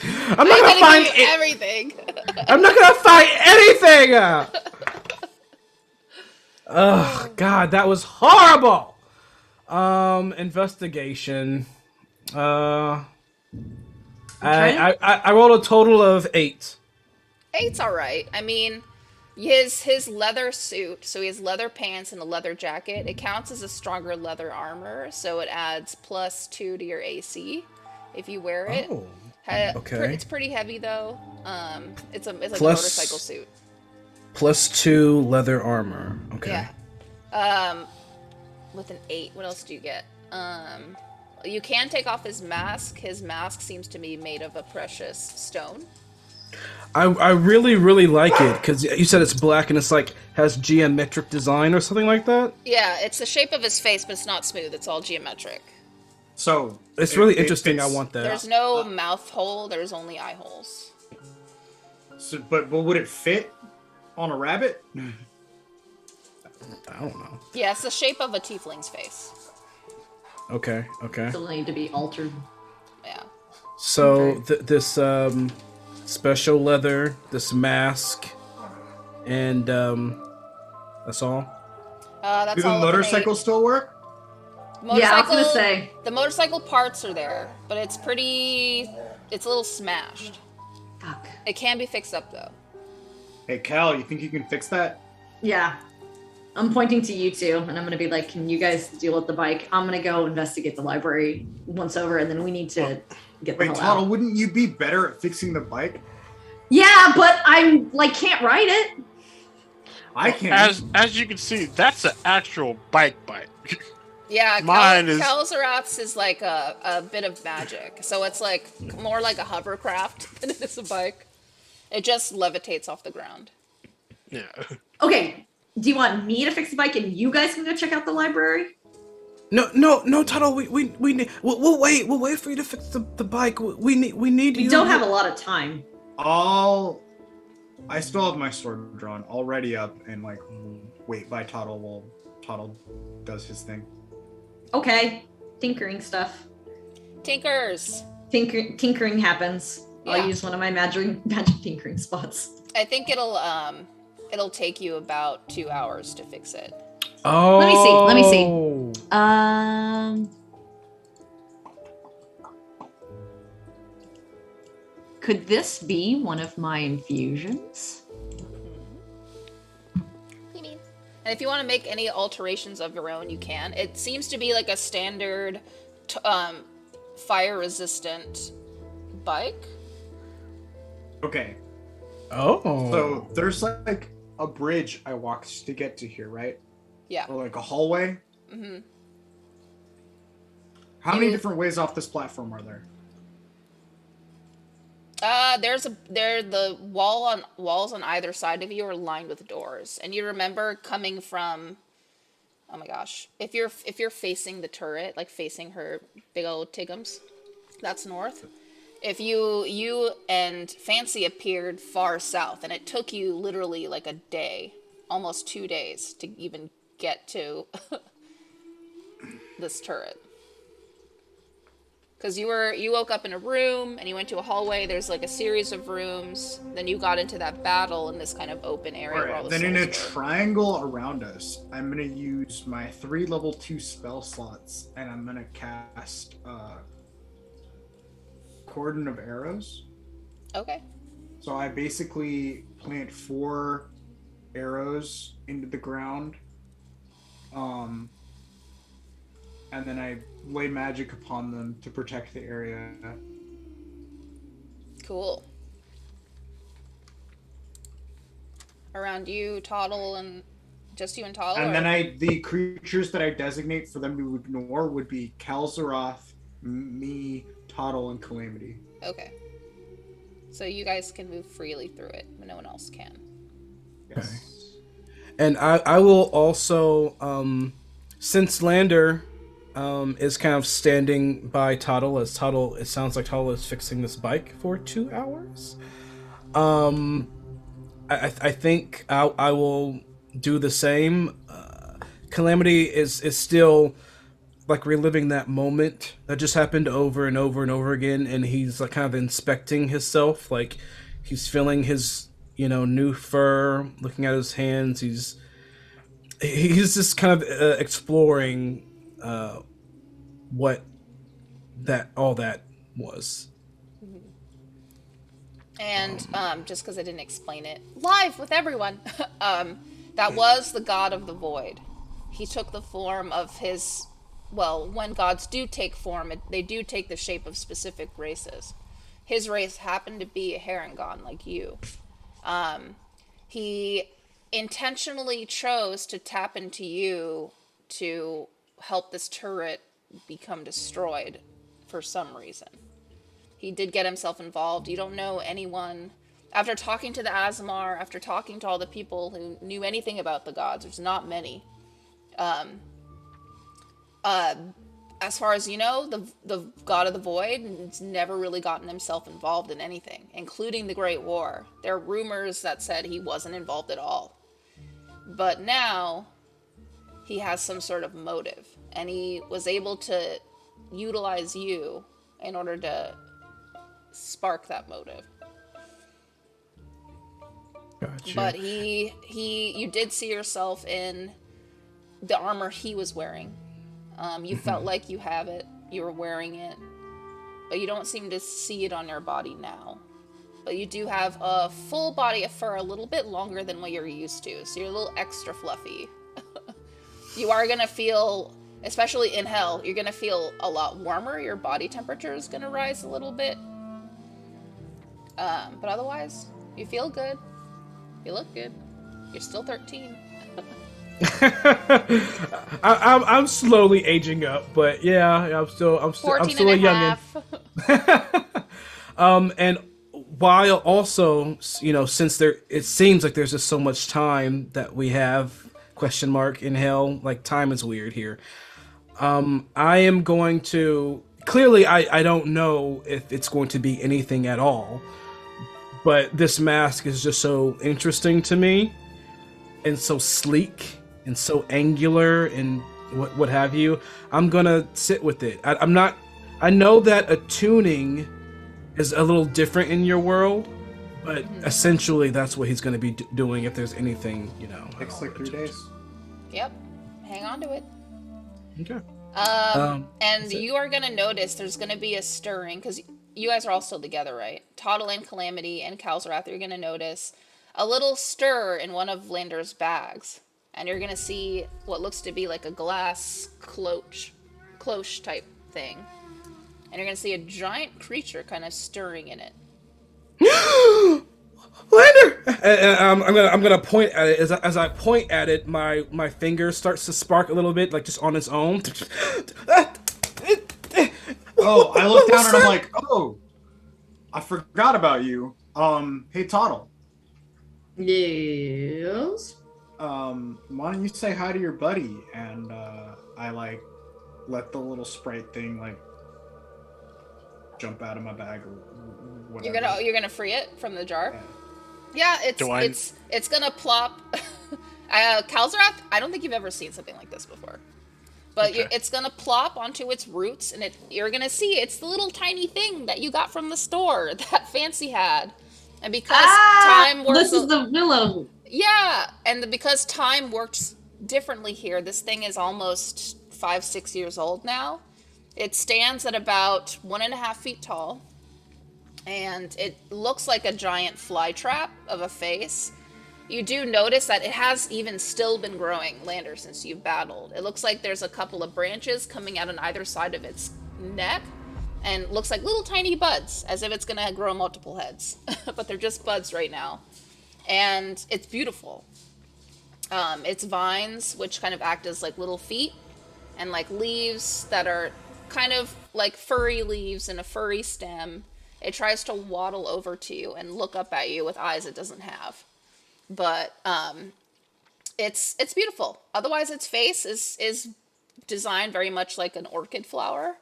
I'm not gonna find everything. I'm not gonna find anything. Oh god, that was horrible. Investigation. I rolled a total of 8. 8's all right. I mean, his leather suit, so he has leather pants and a leather jacket. It counts as a stronger leather armor, so it adds +2 to your AC if you wear it. Oh, okay. It's pretty heavy though. It's like a motorcycle suit. +2 leather armor. Okay. Yeah. With an 8, what else do you get? You can take off his mask. His mask seems to be made of a precious stone. I really, really like it because you said it's black and it's like has geometric design or something like that. Yeah, it's the shape of his face, but it's not smooth. It's all geometric. So it's really interesting. I want that. There's no mouth hole. There's only eye holes. So, but would it fit on a rabbit? I don't know. Yeah, it's the shape of a tiefling's face. Okay. Still need to be altered. Yeah. So this special leather, this mask, and that's all. That's Do the all. motorcycles still work? Yeah, I was gonna say the motorcycle parts are there, but it's a little smashed. Fuck. It can be fixed up though. Hey Cal, you think you can fix that? Yeah. I'm pointing to you two, and I'm going to be like, can you guys deal with the bike? I'm going to go investigate the library once over, and then we need to get the hell Toddle, out. wouldn't you be better at fixing the bike? Yeah, but I'm, can't ride it. I can't. As you can see, that's an actual bike. Yeah, Mine is... Calzerath's is like a bit of magic. So it's like more like a hovercraft than it is a bike. It just levitates off the ground. Yeah. Okay. Do you want me to fix the bike and you guys can go check out the library? No, Tuttle. We need. We'll wait. We'll wait for you to fix the bike. We need you. We don't have a lot of time. I still have my sword drawn, all ready up, and like wait by Toddle while Toddle does his thing. Okay, tinkering stuff. Tinkers. Tinkering happens. Yeah. I'll use one of my magic tinkering spots. I think it'll take you about 2 hours to fix it. Oh. Let me see. Could this be one of my infusions? And if you want to make any alterations of your own, you can. It seems to be like a standard fire-resistant bike. Okay. Oh. So there's like a bridge I walked to get to here, right? Yeah. Or like a hallway. Mm-hmm. How many different ways off this platform are there? The walls on either side of you are lined with doors, and you remember coming from, oh my gosh, if you're facing the turret, like facing her big old tiggums, that's north. If you and Fancy appeared far south, and it took you literally like a day, almost 2 days to even get to this turret. Because you woke up in a room and you went to a hallway. There's like a series of rooms. Then you got into that battle in this kind of open area. All where all right. the Then in a souls were. triangle around us, I'm gonna use my 3 level 2 spell slots, and I'm gonna cast Cordon of Arrows. Okay. So I basically plant 4 arrows into the ground, and then I lay magic upon them to protect the area. Cool. Around you, Toddle, and just you and Toddle. And or... then the creatures that I designate for them to ignore would be Kalzaroth, me, Toddle, and Calamity. Okay. So you guys can move freely through it, but no one else can. Yes. Okay. And I will also, since Lander is kind of standing by Toddle, as Toddle, it sounds like Toddle is fixing this bike for 2 hours. I think I will do the same. Calamity is still like reliving that moment that just happened over and over and over again, and he's like kind of inspecting himself, like he's feeling his new fur, looking at his hands. He's just kind of exploring what all that was. And just because I didn't explain it live with everyone, that was the god of the void. He took the form of his. Well, when gods do take form, they do take the shape of specific races. His race happened to be a Harengon, like you. He intentionally chose to tap into you to help this turret become destroyed for some reason. He did get himself involved. You don't know anyone. After talking to the Azamar, after talking to all the people who knew anything about the gods, there's not many. As far as you know, the god of the void has never really gotten himself involved in anything, including the Great War. There are rumors that said he wasn't involved at all. But now, he has some sort of motive, and he was able to utilize you in order to spark that motive. Gotcha. But you did see yourself in the armor he was wearing. You felt like you have it, you were wearing it, but you don't seem to see it on your body now. But you do have a full body of fur, a little bit longer than what you're used to, so you're a little extra fluffy. You are gonna feel, especially in hell, you're gonna feel a lot warmer. Your body temperature is gonna rise a little bit. But otherwise, you feel good. You look good. You're still 13. I'm slowly aging up, but yeah, I'm still a youngin'. And while also, since it seems like there's just so much time that we have question mark in hell, like time is weird here. I am going to clearly I don't know if it's going to be anything at all, but this mask is just so interesting to me and so sleek and so angular and what have you. I'm gonna sit with it. I know that attuning is a little different in your world, but essentially that's what he's going to be doing if there's anything, Takes like 3 days. Yep. Hang on to it. Okay. And you are gonna notice there's gonna be a stirring because you guys are all still together, right? Toddle and Calamity and Kalzarath, you're gonna notice a little stir in one of Lander's bags, and you're gonna see what looks to be like a glass cloche type thing, and you're gonna see a giant creature kind of stirring in it. Lander! I'm gonna point at it. As I point at it, my finger starts to spark a little bit, like just on its own. Oh, I look down and I'm like, oh, I forgot about you. Hey Toddle. Yes. Why don't you say hi to your buddy? And I like let the little sprite thing like jump out of my bag or whatever. You're gonna free it from the jar. Yeah, it's gonna plop. Kalzarath, I don't think you've ever seen something like this before. But Okay. it's gonna plop onto its roots, and you're gonna see it's the little tiny thing that you got from the store that Fancy had. And because time works, This is the willow. yeah, and because time works differently here, this thing is almost 5-6 years old now. It stands at about 1.5 feet tall, and it looks like a giant fly trap of a face. You do notice that it has even still been growing, Lander, since you've battled. It looks like there's a couple of branches coming out on either side of its neck, and looks like little tiny buds, as if it's gonna grow multiple heads. But they're just buds right now. And it's beautiful. It's vines, which kind of act as like little feet, and like leaves that are kind of like furry leaves and a furry stem. It tries to waddle over to you and look up at you with eyes it doesn't have. But it's beautiful. Otherwise, its face is designed very much like an orchid flower.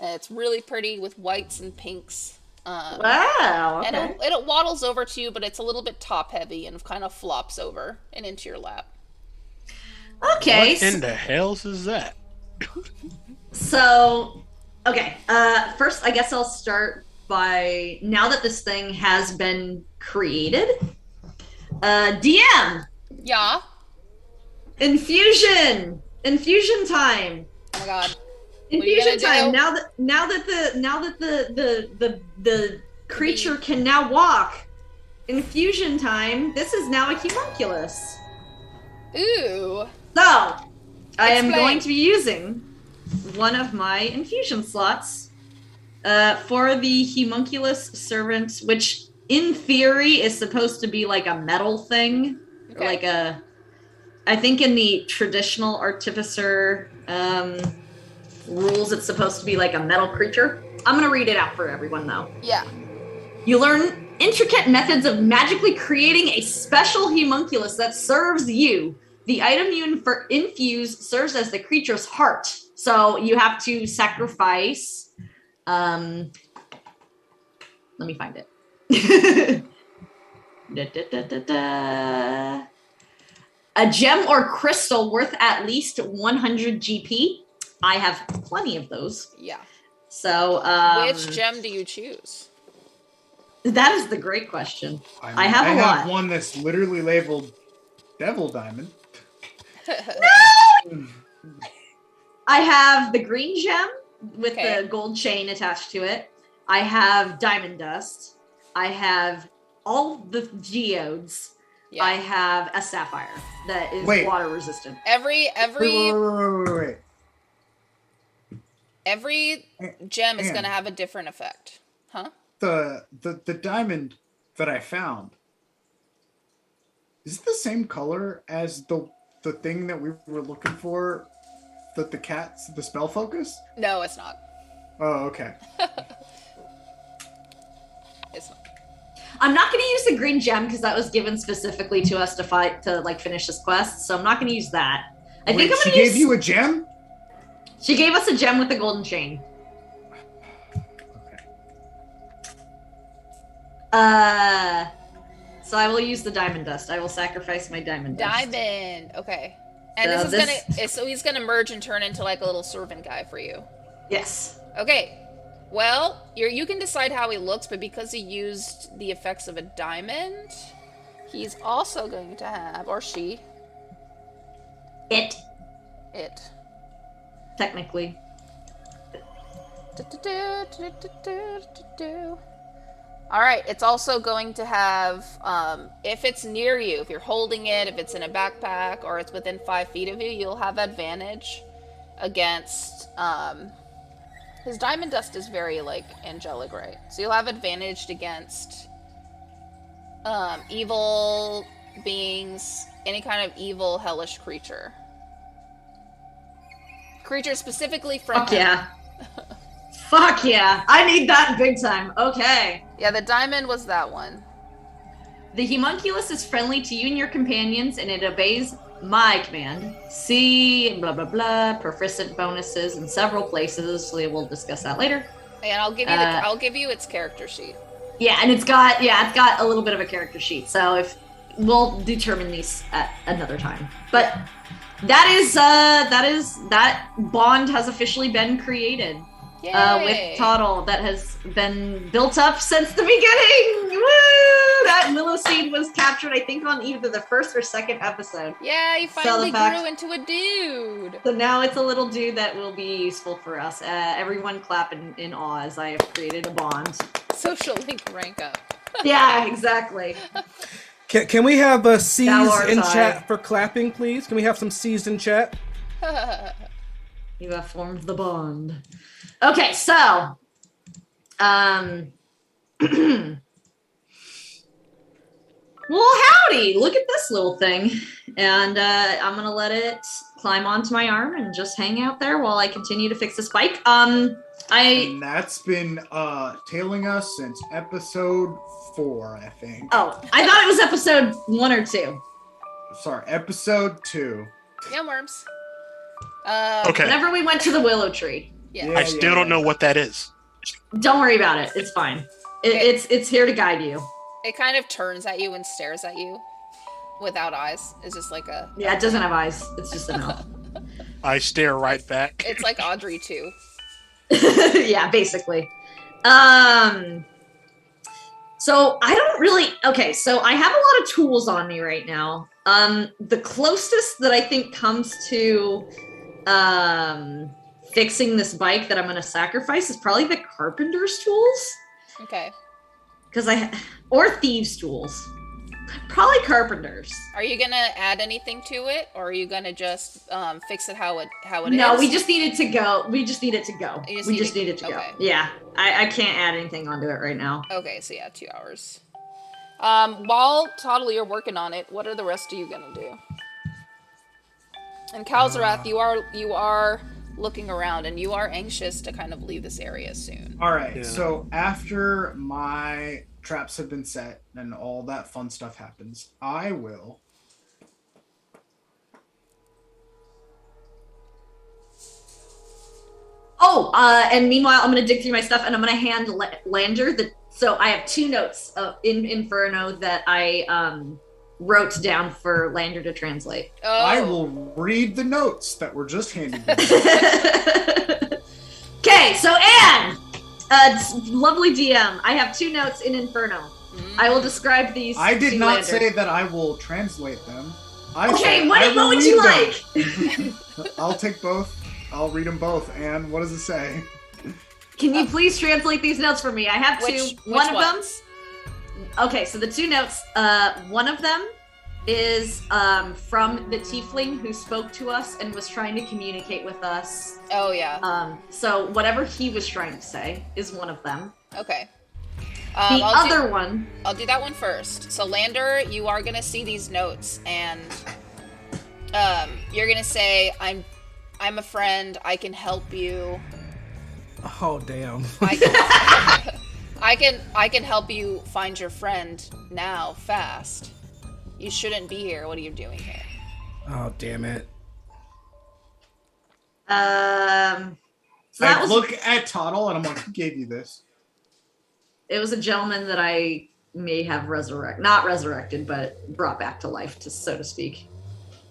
It's really pretty with whites and pinks. Wow. And Okay. it waddles over to you, but it's a little bit top heavy and kind of flops over and into your lap. Okay. What in the hells is that? So, okay. First, I guess I'll start by now that this thing has been created. DM Yeah. infusion time. Oh my god. What are you Infusion gonna time. do? Now that the creature can now walk. Infusion time. This is now a homunculus. Ooh. So, I am Explain. going to be using one of my infusion slots for the homunculus servant, which in theory is supposed to be like a metal thing. Okay. Like I think in the traditional artificer rules, it's supposed to be like a metal creature. I'm going to read it out for everyone though. Yeah. You learn intricate methods of magically creating a special homunculus that serves you. The item you infuse serves as the creature's heart. So you have to sacrifice. Let me find it. A gem or crystal worth at least 100 GP. I have plenty of those. Yeah. So Which gem do you choose? that is the great question. I have a lot. one that's literally labeled Devil Diamond. I have the green gem with Okay. the gold chain attached to it. I have diamond dust. I have all the geodes. Yeah. I have a sapphire that is Wait. water resistant. Every Wait. every gem is Anne. gonna have a different effect. Huh? The diamond that I found, is it the same color as the thing that we were looking for? The cat's the spell focus? No, it's not. Oh, okay. It's not. I'm not going to use the green gem because that was given specifically to us to fight to like finish this quest. So I'm not going to use that. I think I'm she going to gave you a gem? She gave us a gem with a golden chain. Okay. So I will use the diamond dust. I will sacrifice my diamond dust. Diamond. Okay. And So this is gonna. So he's gonna merge and turn into like a little servant guy for you. Yes. Okay. Well, you can decide how he looks, but because he used the effects of a diamond, he's also going to have, or she. It. Technically. All right, it's also going to have, if it's near you, if you're holding it, if it's in a backpack, or it's within 5 feet of you, you'll have advantage against, his diamond dust is very, like, angelic, right? So you'll have advantage against, evil beings, any kind of evil, hellish creature. Creature specifically from Fuck yeah. Fuck yeah. I need that big time. Okay. Yeah, the diamond was that one. The homunculus is friendly to you and your companions, and it obeys my command. See, blah, blah, blah, proficient bonuses in several places. So we'll discuss that later. And I'll give you I'll give you its character sheet. Yeah, and it's got a little bit of a character sheet. So if we'll determine these at another time. But that bond has officially been created. With Toddle that has been built up since the beginning. Woo! That willow seed was captured, I think, on either the first or second episode. Yeah, he finally grew into a dude. So now it's a little dude that will be useful for us. Everyone clap in awe as I have created a bond. Social link rank up. Yeah, exactly. Can we have a C's in chat for clapping, please? Can we have some C's in chat? You have formed the bond. Okay, so, well, howdy! Look at this little thing, and I'm gonna let it climb onto my arm and just hang out there while I continue to fix the spike. And that's been tailing us since episode 4, I think. Oh, I thought it was episode 1 or 2. Sorry, episode 2. Yeah, worms. Okay. Whenever we went to the willow tree. Yeah. I still don't know what that is. Don't worry about it. It's fine. It's here to guide you. It kind of turns at you and stares at you without eyes. It's just like a... Yeah, it doesn't have eyes. It's just a mouth. I stare right back. It's like Audrey, too. Yeah, basically. So I don't really... Okay, so I have a lot of tools on me right now. The closest that I think comes to fixing this bike that I'm going to sacrifice is probably the carpenter's tools. Okay. Or thieves' tools. Probably carpenters. Are you gonna add anything to it, or are you gonna just fix it how it is? No, we just need it to go. We just need it to go. We just need it to go. Okay. Yeah, I can't add anything onto it right now. Okay, so yeah, 2 hours. While Toddle, you're working on it, what are the rest of you gonna do? And Kalzarath, you are looking around, and you are anxious to kind of leave this area soon. All right, Yeah. so after my traps have been set and all that fun stuff happens, I will... And meanwhile, I'm going to dig through my stuff, and I'm going to hand Lander so I have 2 notes in Inferno that I wrote down for Lander to translate. Oh. I will read the notes that were just handed to me. Okay, so Anne, lovely DM, I have 2 notes in Inferno. I will describe these. I did not Lander. say that I will translate them. Okay, what would you like? I'll take both. I'll read them both. And what does it say? Can you please translate these notes for me? I have 2. Which One of ones? them. Okay, so the 2 notes. One of them is from the tiefling who spoke to us and was trying to communicate with us. Oh, yeah. So whatever he was trying to say is one of them. Okay. The other one. I'll do that one first. So, Lander, you are going to see these notes, and you're going to say, I'm a friend, I can help you. Oh, damn. I can help you find your friend now, fast. You shouldn't be here. What are you doing here? Oh, damn it. So that I was look at Toddle and I'm like, who gave you this? it was a gentleman that I may have not resurrected, but brought back to life, so to speak.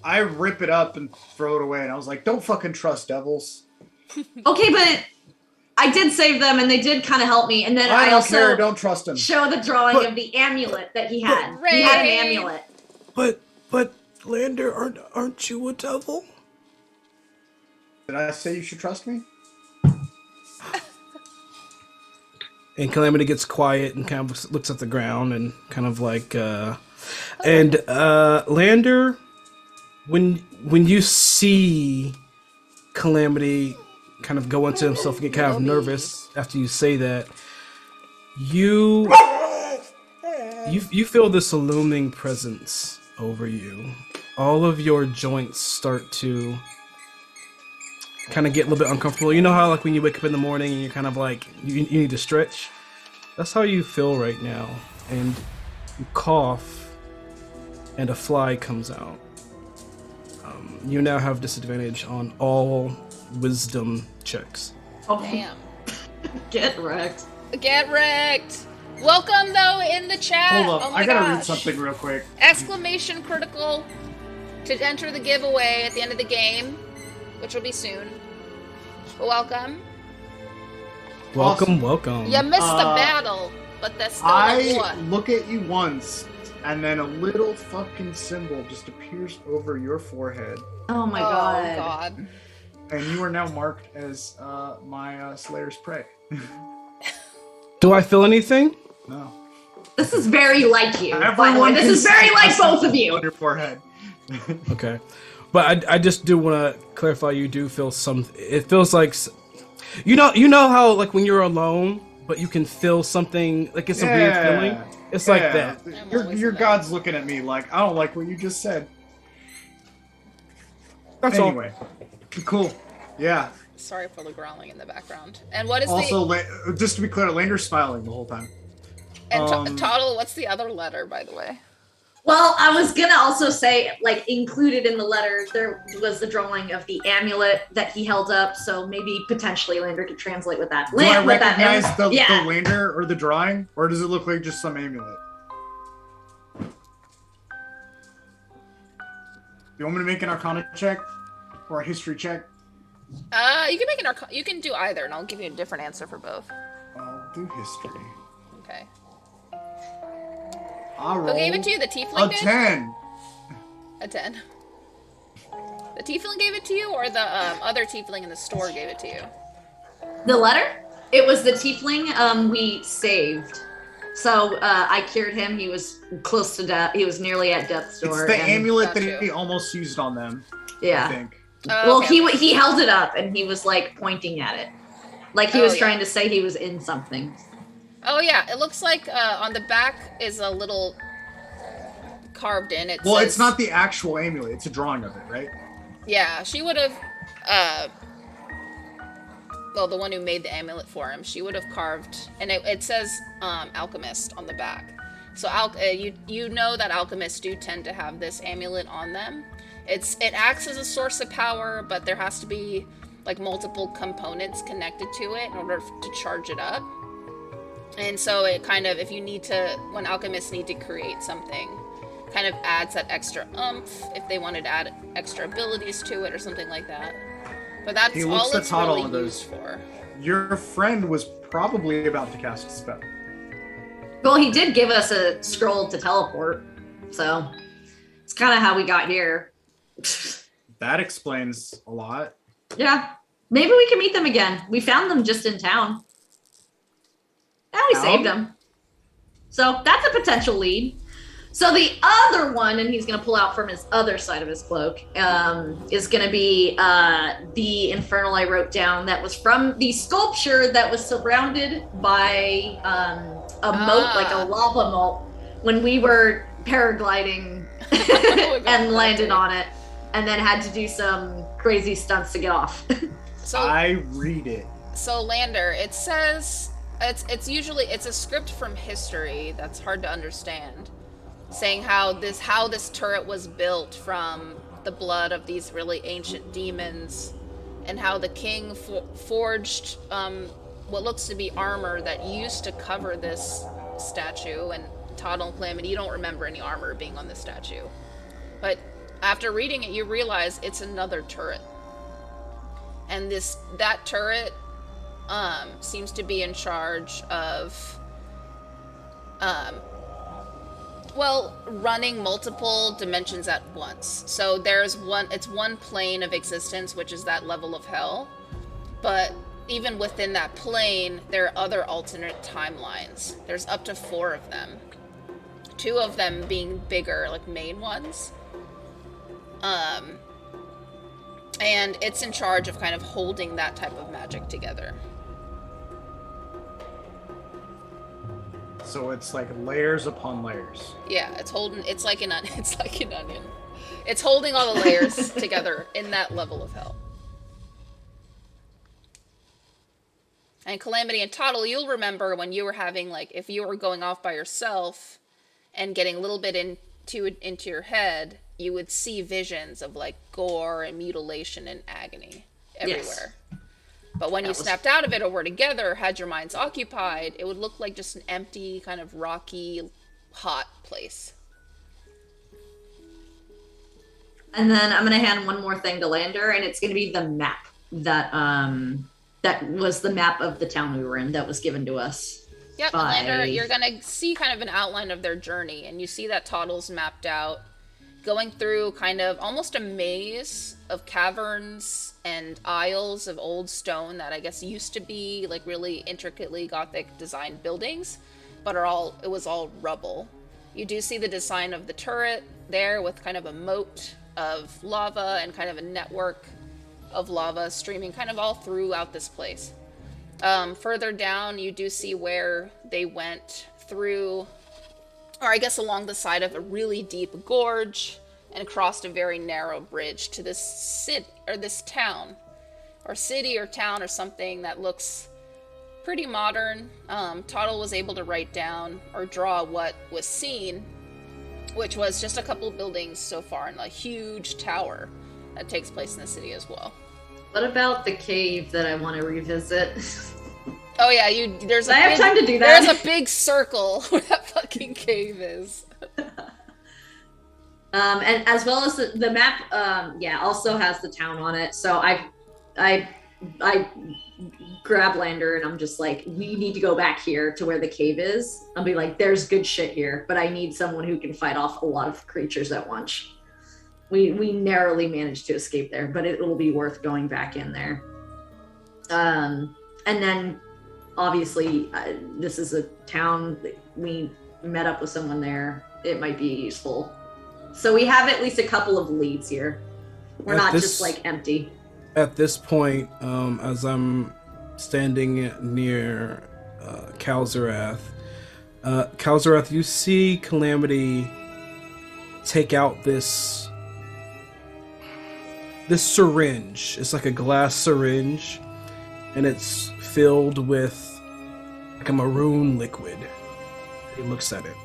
I rip it up and throw it away, and I was like, don't fucking trust devils. Okay, but I did save them, and they did kind of help me. And then I I don't also care, don't trust him. show the drawing of the amulet that he had. He had an amulet. But Lander, aren't you a devil? Did I say you should trust me? And Calamity gets quiet and kind of looks at the ground and kind of like, Lander, when you see Calamity kind of go into himself and get kind of nervous after you say that, you feel this looming presence over you. All of your joints start to kind of get a little bit uncomfortable. You know how like when you wake up in the morning and you're kind of like you need to stretch? That's how you feel right now. And you cough and a fly comes out. You now have disadvantage on all wisdom checks. Oh, Damn. get wrecked. Get wrecked. Welcome though in the chat. Hold up, Oh my I gotta read gosh. something real quick. Exclamation critical to enter the giveaway at the end of the game, which will be soon. But welcome. Welcome. You missed the battle, but that's still a I war. look at you once, and then a little fucking symbol just appears over your forehead. Oh my Oh god. god. And you are now marked as my Slayer's Prey. Do I feel anything? No. This is very like you. By the way. Everyone This can is very see like a both of symbol you. on your forehead. Okay. But I just do want to clarify, you do feel something. It feels like, you know how like when you're alone, but you can feel something, like it's a weird feeling? It's like that. I'm Your always your like God's looking at me like, I don't like what you just said. That's Anyway, cool. Yeah. Sorry for the growling in the background. And what is Also, the just to be clear, Lander's smiling the whole time. and Toddle? What's the other letter, by the way? Well, I was gonna also say, like, included in the letter, there was the drawing of the amulet that he held up, so maybe potentially Lander could translate with that. Do I with that recognize amulet. the Lander or the drawing, or does it look like just some amulet? You want me to make an Arcana check or a History check? You can make you can do either, and I'll give you a different answer for both. I'll do History. Okay. I'll Who roll gave it to you? The tiefling a did? 10. A 10. The tiefling gave it to you, or the other tiefling in the store gave it to you? The letter? It was the tiefling we saved. So I cured him. He was close to death. He was nearly at death's door. It's the and- amulet Got that you. he almost used on them. Yeah. I think. Oh, Well, okay. he held it up and he was like pointing at it, like he Oh, was yeah. trying to say he was in something. Oh yeah, it looks like on the back is a little carved in. Well, says, it's not the actual amulet. It's a drawing of it, right? Yeah, she would have. Well, the one who made the amulet for him, she would have carved, and it says alchemist on the back. So you know that alchemists do tend to have this amulet on them. It acts as a source of power, but there has to be like multiple components connected to it in order to charge it up. And so it kind of, if you need to, when alchemists need to create something, kind of adds that extra oomph if they wanted to add extra abilities to it or something like that. But that's He all looks at it's Toddle really and goes, used for. Your friend was probably about to cast a spell. Well, he did give us a scroll to teleport, so it's kind of how we got here. That explains a lot. Yeah, maybe we can meet them again. We found them just in town. And we Town? saved them. So that's a potential lead. So the other one, and he's going to pull out from his other side of his cloak, is going to be the infernal I wrote down that was from the sculpture that was surrounded by a moat, like a lava moat, when we were paragliding and landed on it, and then had to do some crazy stunts to get off. So I read it. So Lander, it says It's usually it's a script from history that's hard to understand, saying how this turret was built from the blood of these really ancient demons, and how the king forged what looks to be armor that used to cover this statue. And Toddle and Calamity, you don't remember any armor being on this statue, but after reading it, you realize it's another turret, and that turret seems to be in charge of running multiple dimensions at once. So it's one plane of existence, which is that level of hell, but even within that plane there are other alternate timelines. There's up to 4 of them, 2 of them being bigger, like main ones, and it's in charge of kind of holding that type of magic together. So it's like layers upon layers. Yeah, it's like an onion. It's holding all the layers together in that level of hell. And Calamity and Toddle, you'll remember when you were having, like, if you were going off by yourself and getting a little bit into your head, you would see visions of, like, gore and mutilation and agony everywhere. Yes. But when you snapped out of it or were together, had your minds occupied, it would look like just an empty, kind of rocky, hot place. And then I'm going to hand one more thing to Lander, and it's going to be the map that was the map of the town we were in that was given to us. Yep, Lander, you're going to see kind of an outline of their journey, and you see that Toddle's mapped out, going through kind of almost a maze of caverns and aisles of old stone that I guess used to be like really intricately Gothic designed buildings, but it was all rubble. You do see the design of the turret there with kind of a moat of lava and kind of a network of lava streaming kind of all throughout this place. Further down, you do see where they went through, or I guess along the side of a really deep gorge, and crossed a very narrow bridge to this city or town or something that looks pretty modern. Toddle was able to write down or draw what was seen, which was just a couple of buildings so far and a huge tower that takes place in the city as well. What about the cave that I want to revisit? Oh yeah, I have time to do that. There's a big circle where that fucking cave is. And as well as the map, also has the town on it. So I grab Lander and I'm just like, we need to go back here to where the cave is. I'll be like, there's good shit here, but I need someone who can fight off a lot of creatures at once. We narrowly managed to escape there, but it will be worth going back in there. And then obviously this is a town that we met up with someone there. It might be useful. So we have at least a couple of leads here. We're not just like empty. At this point, as I'm standing near Kalzarath, you see Calamity take out this syringe. It's like a glass syringe, and it's filled with like a maroon liquid. He looks at it.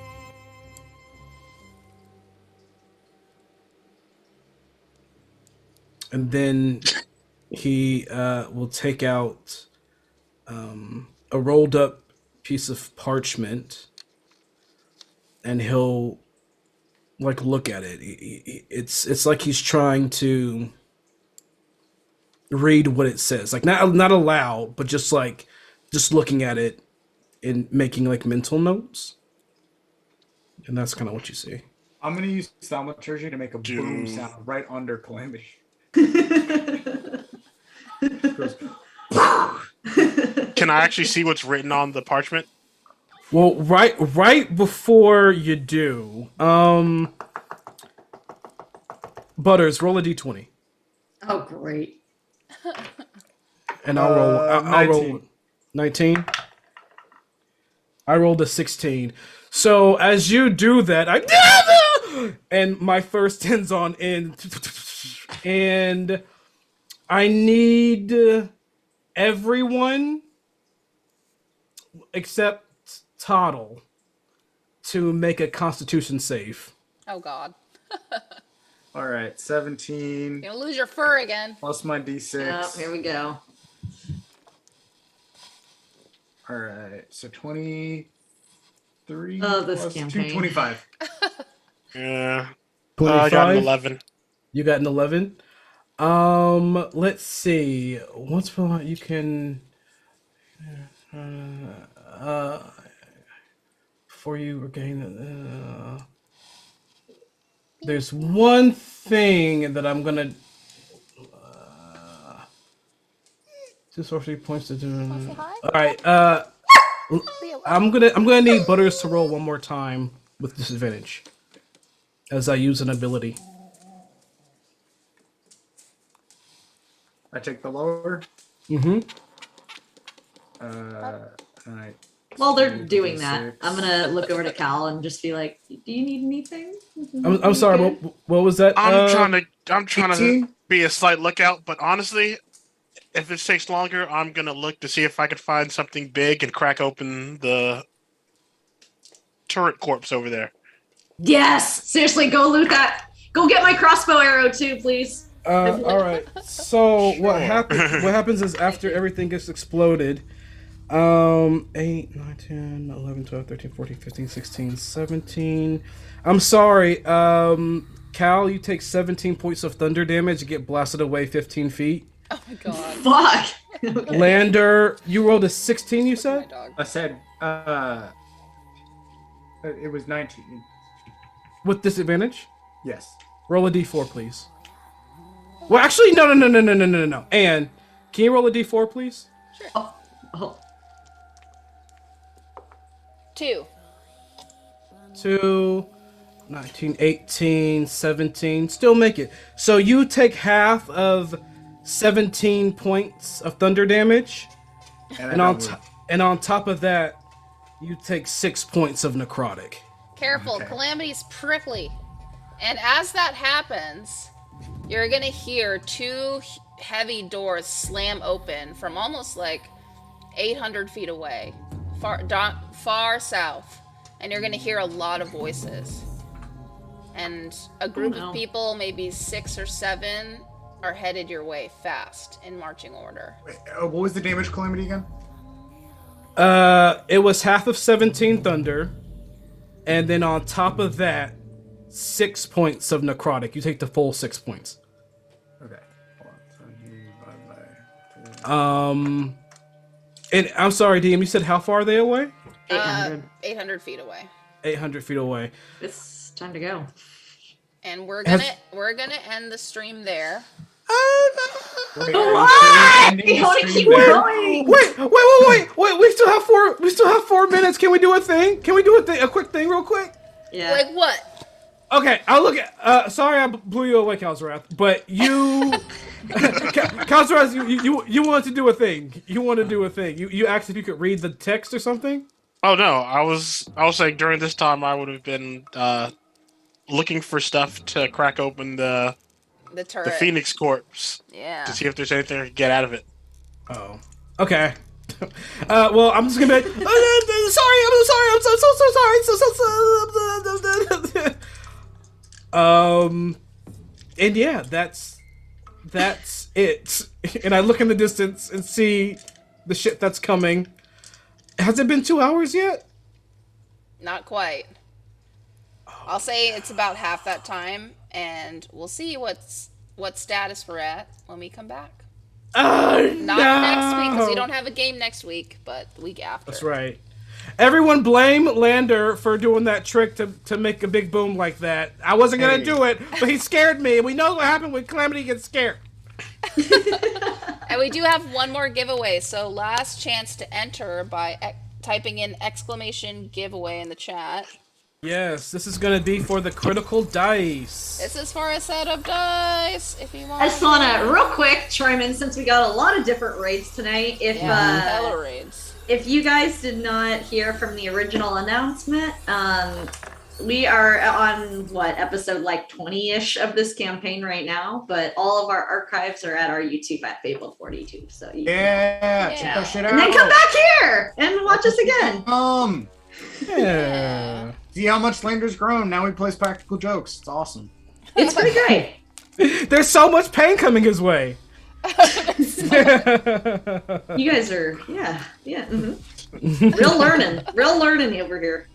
And then he will take out a rolled up piece of parchment, and he'll like look at it. It's like he's trying to read what it says, like not aloud, but just looking at it and making like mental notes. And that's kind of what you see. I'm gonna use thaumaturgy to make a boom sound right under Calamity. Can I actually see what's written on the parchment? Well, right before you do, Butters, roll a d20. Oh, great. And I'll roll 19. I rolled a 16. So as you do that, and my first 10's on in, and I need everyone. accept Toddle to make a Constitution save. Oh God. All right, 17 You're gonna lose your fur again. plus my d6. Oh, here we go. All right, so 23 Oh, this plus campaign. 2, 25. Yeah. 25? I got an 11. You got an 11? Let's see. Once per month, you can... before you regain... there's one thing that I'm gonna... 2 sorcery points to do... Say hi? Alright, I'm gonna need Butters to roll one more time with disadvantage. As I use an ability. I take the lower. Mm-hmm. Alright. While they're doing that, I'm gonna look over to Cal and just be like, "Do you need anything?" I'm sorry, what was that? I'm trying to 18? be a slight lookout, but honestly, if this takes longer, I'm gonna look to see if I can find something big and crack open the turret corpse over there. Yes, seriously, go loot that. Go get my crossbow arrow too, please. All right. So what Sure. happens? What happens is after everything gets exploded, 8, 9, 10, 11, 12, 13, 14, 15, 16, 17. I'm sorry, Cal, you take 17 points of thunder damage and get blasted away 15 feet. Oh my God. Fuck. Okay. Lander, you rolled a 16. You My said. dog. I said, it was 19. With disadvantage. Yes. Roll a d4, please. Well, actually, no. And can you roll a d4, please? Oh. 2. 2, 19, 18, 17. Still make it. So you take half of 17 points of thunder damage, and on top of that, you take 6 points of necrotic. Careful, Okay. Calamity's prickly. And as that happens, you're gonna hear 2 heavy doors slam open from almost like 800 feet away, far south. And you're gonna hear a lot of voices. And a group Oh, no. of people, maybe 6 or 7, are headed your way fast in marching order. Wait, what was the damage calamity again? It was half of 17 thunder, and then on top of that, 6 points of necrotic. You take the full 6 points. Okay. Hold on. 17 divided by 4. And I'm sorry, DM, you said how far are they away? 800. 800 feet away. 800 feet away. It's time to go. And we're Has- gonna end the stream there. Wait, What? ending You the wanna stream keep there? going? Wait! We still have 4 minutes. Can we do a thing? Can we do a quick thing real quick? Yeah. Like what? Okay, I'll look at. Sorry, I blew you away, Kalzarath. But you, Kalzarath, you wanted to do a thing. You want to do a thing. You asked if you could read the text or something. Oh no, I was saying during this time I would have been looking for stuff to crack open the The Phoenix corpse Yeah. to see if there's anything I can get out of it. Oh, okay. Well, I'm just gonna be. Sorry, I'm so sorry. And yeah, that's it. And I look in the distance and see the shit that's coming. Has it been 2 hours yet? Not quite. I'll say it's about half that time, and we'll see what status we're at when we come back. Not next week, because we don't have a game next week, but the week after. That's right. Everyone blame Lander for doing that trick to make a big boom like that. I wasn't gonna do it, but he scared me, and we know what happened when Calamity gets scared. And we do have one more giveaway, so last chance to enter by typing in exclamation giveaway in the chat. Yes, this is gonna be for the critical dice. This is for a set of dice, if you want. I just want to real quick chime in since we got a lot of different raids tonight. Hella raids. If you guys did not hear from the original announcement, we are on episode like 20-ish of this campaign right now, but all of our archives are at our YouTube at Fable42. So you Yeah, check Yeah. that shit out. and then come back here and watch us again. Yeah. See how much Slander's grown. Now he plays practical jokes. It's awesome. It's pretty great. There's so much pain coming his way. You guys are, yeah. Mhm. Real learning over here.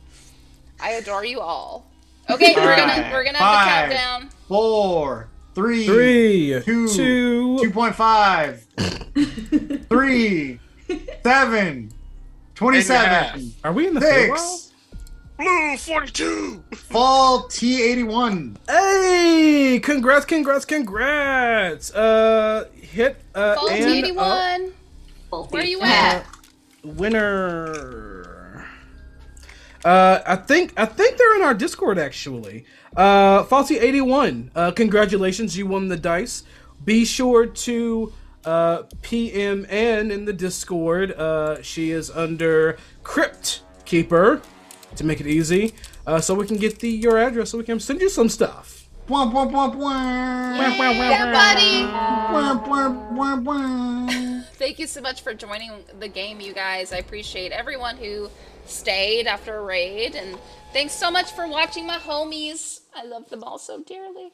I adore you all. Okay, All we're right. gonna have Five. the countdown. 4, 3, 3, 2, 2.5, 3, 7, 27, Are we in the Feywild? 6, Blue 42. Fall T81. Hey! Congrats! Hit Fall and T81. Where are you at? winner. I think they're in our Discord actually. Faulty 81. Congratulations, you won the dice. Be sure to PM Ann in the Discord. She is under Crypt Keeper to make it easy. So we can get your address so we can send you some stuff. Bwah, bwah, bwah, bwah. Yeah, buddy. Bwah, bwah, bwah, bwah. Thank you so much for joining the game, you guys. I appreciate everyone who stayed after a raid, and thanks so much for watching my homies. I love them all so dearly.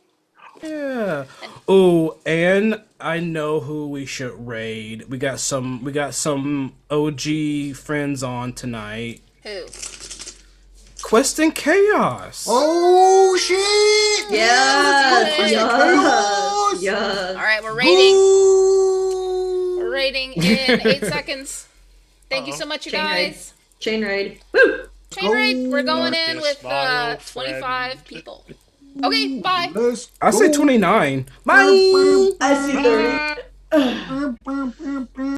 Yeah. Oh, and I know who we should raid. We got some OG friends on tonight. Who? Quest and Chaos. Oh shit! Yeah. All right, we're raiding. We're raiding in 8 seconds. Thank you so much, you guys. Chain raid. Woo! Chain raid. We're going in Marcus, with Vile, 25 Fred. people. Okay, bye. Let's I say go. 29. Bye. I see 30. Bum, bum, bum, bum.